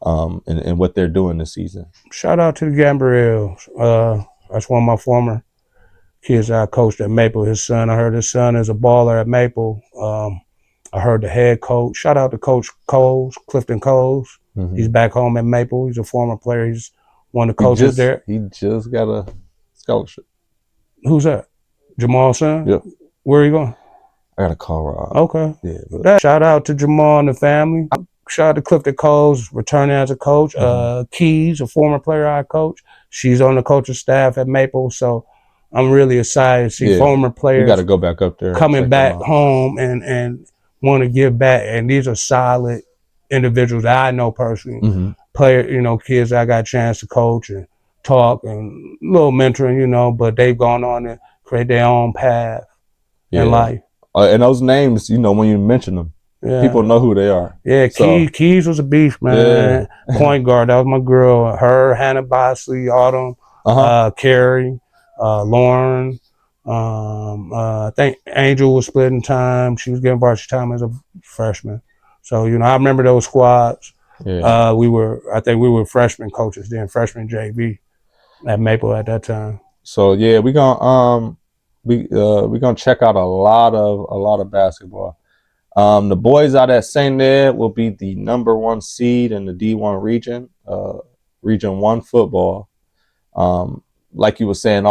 [SPEAKER 1] and what they're doing this season.
[SPEAKER 2] Shout out to Gabriel. That's one of my former kids I coached at Maple. His son, I heard his son is a baller at Maple. I heard the head coach. Shout out to Coach Coles, Clifton Coles. He's back home at Maple. He's a former player. He's one of the coaches there.
[SPEAKER 1] He just got a scholarship.
[SPEAKER 2] Who's that? Jamal's son?
[SPEAKER 1] Yep.
[SPEAKER 2] Where are you going?
[SPEAKER 1] I got to call Rob.
[SPEAKER 2] Okay.
[SPEAKER 1] Yeah.
[SPEAKER 2] Shout out to Jamal and the family. Shout out to Clifton Coles, returning as a coach. Keys, a former player I coach. She's on the coaching staff at Maple. So I'm really excited to see former players.
[SPEAKER 1] We got to go back up there.
[SPEAKER 2] Coming back home and want to give back. And these are solid individuals that I know personally. Player, kids I got a chance to coach and talk and a little mentoring, but they've gone on to create their own path in life.
[SPEAKER 1] And those names, when you mention them, people know who they are.
[SPEAKER 2] Yeah, Keys was a beast, man. Yeah. Point guard, that was my girl. Her, Hannah Bosley, Autumn, Carrie, Lauren. I think Angel was splitting time. She was getting varsity time as a freshman. So, I remember those squads. Yeah. I think we were freshman coaches then, freshman JV at Maple at that time.
[SPEAKER 1] So yeah, we're gonna check out a lot of basketball. The boys out at St. Ed will be the #1 seed in the D1 region, Region 1 football. Like you were saying,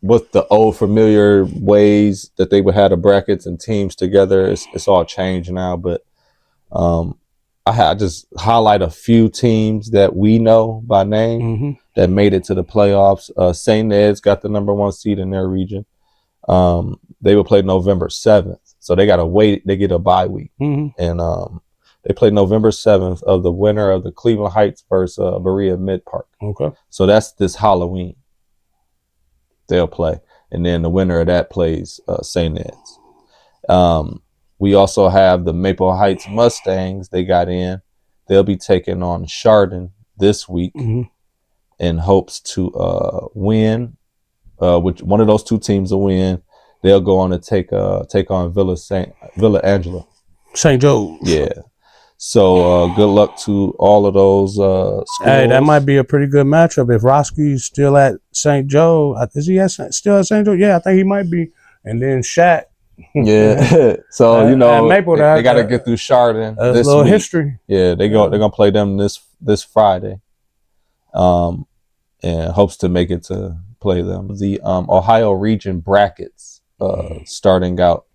[SPEAKER 1] with the old familiar ways that they would have the brackets and teams together, it's all changed now. But I just highlight a few teams that we know by name that made it to the playoffs. St. Ed's got the #1 seed in their region. They will play November 7th. So they got to wait. They get a bye week. And they play November 7th of the winner of the Cleveland Heights versus Berea Mid Park.
[SPEAKER 2] Okay.
[SPEAKER 1] So that's this Halloween. They'll play. And then the winner of that plays St. Ed's. We also have the Maple Heights Mustangs. They got in. They'll be taking on Chardon this week in hopes to win. Which one of those two teams will win. They'll go on to take on Villa Angela.
[SPEAKER 2] St. Joe's.
[SPEAKER 1] Yeah. So good luck to all of those schools.
[SPEAKER 2] Hey, that might be a pretty good matchup. If Roski's still at St. Joe, is he still at St. Joe? Yeah, I think he might be. And then Shaq.
[SPEAKER 1] Yeah. So Maple, they got to get through Chardon.
[SPEAKER 2] This little week. History.
[SPEAKER 1] Yeah, they're gonna play them this Friday. And hopes to make it to play them. The Ohio region brackets starting out.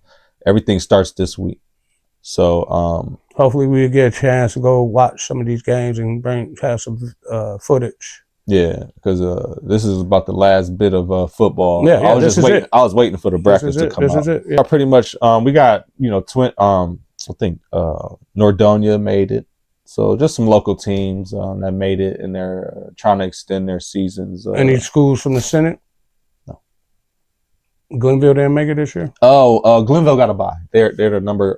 [SPEAKER 1] Everything starts this week. So
[SPEAKER 2] hopefully we'll get a chance to go watch some of these games and have some footage.
[SPEAKER 1] Yeah, because this is about the last bit of football.
[SPEAKER 2] Yeah,
[SPEAKER 1] I was just waiting. I was waiting for the brackets to come out.
[SPEAKER 2] This is it. Yeah.
[SPEAKER 1] Pretty much, we got twin. I think Nordonia made it. So just some local teams that made it, and they're trying to extend their seasons.
[SPEAKER 2] Any schools from the Senate?
[SPEAKER 1] No.
[SPEAKER 2] Glenville didn't make it this year.
[SPEAKER 1] Oh, Glenville got a bye. They're the number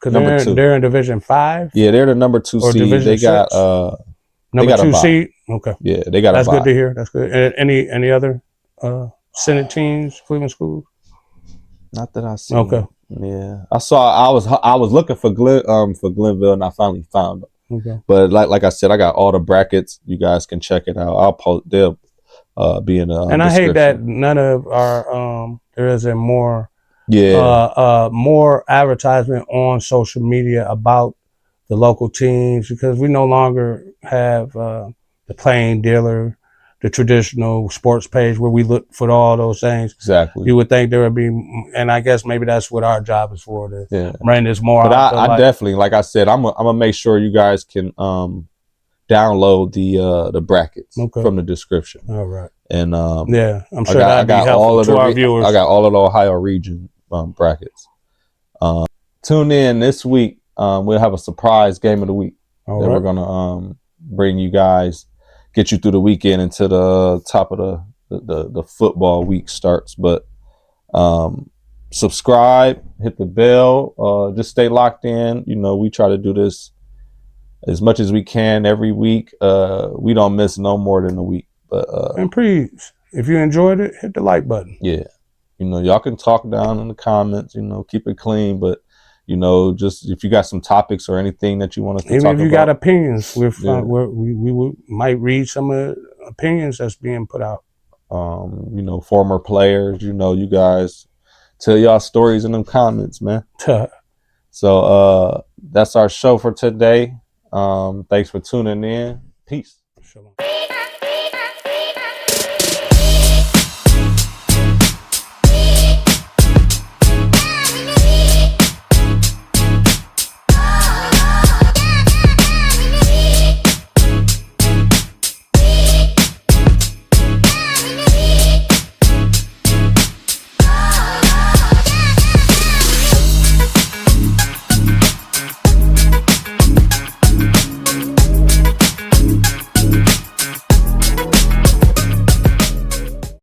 [SPEAKER 1] 2.
[SPEAKER 2] They're in Division 5.
[SPEAKER 1] Yeah, they're the #2 seed.
[SPEAKER 2] Division
[SPEAKER 1] they got
[SPEAKER 2] 6? Number 2 seed. Okay.
[SPEAKER 1] Yeah, they got
[SPEAKER 2] That's
[SPEAKER 1] a
[SPEAKER 2] good
[SPEAKER 1] bye.
[SPEAKER 2] to hear. That's good. And any other Senate teams, Cleveland schools?
[SPEAKER 1] Not that I see.
[SPEAKER 2] Okay.
[SPEAKER 1] Yeah, I was looking for Glenville, and I finally found them.
[SPEAKER 2] Okay.
[SPEAKER 1] But like I said, I got all the brackets. You guys can check it out. I'll post. They'll be in the
[SPEAKER 2] And I hate that
[SPEAKER 1] description.
[SPEAKER 2] none of our there isn't more
[SPEAKER 1] Yeah,
[SPEAKER 2] more advertisement on social media about the local teams, because we no longer have the plain dealer, the traditional sports page where we look for all those things.
[SPEAKER 1] exactly.
[SPEAKER 2] You would think there would be, and I guess maybe that's what our job is for, to
[SPEAKER 1] Yeah,
[SPEAKER 2] bring this more
[SPEAKER 1] but
[SPEAKER 2] out.
[SPEAKER 1] I definitely, like I said, I'm gonna make sure you guys can download the brackets
[SPEAKER 2] Okay.
[SPEAKER 1] from the description.
[SPEAKER 2] All right.
[SPEAKER 1] And
[SPEAKER 2] yeah, I'm sure that'd be helpful to our viewers.
[SPEAKER 1] I got all of the Ohio region brackets. Tune in this week. We'll have a surprise game of the week
[SPEAKER 2] All
[SPEAKER 1] that
[SPEAKER 2] right.
[SPEAKER 1] we're gonna bring you guys, get you through the weekend until the top of the football week starts. But subscribe, hit the bell, just stay locked in. You know, we try to do this as much as we can every week. We don't miss no more than a week. But
[SPEAKER 2] and please, if you enjoyed it, hit the like button.
[SPEAKER 1] Yeah, you know, y'all can talk down in the comments. You know, keep it clean, but you know, just if you got some topics or anything that you want us to talk about. Even if you got
[SPEAKER 2] opinions, we might read some of the opinions that's being put out.
[SPEAKER 1] You know, former players. You know, you guys tell y'all stories in them comments, man. So that's our show for today. Thanks for tuning in. Peace. Shalom.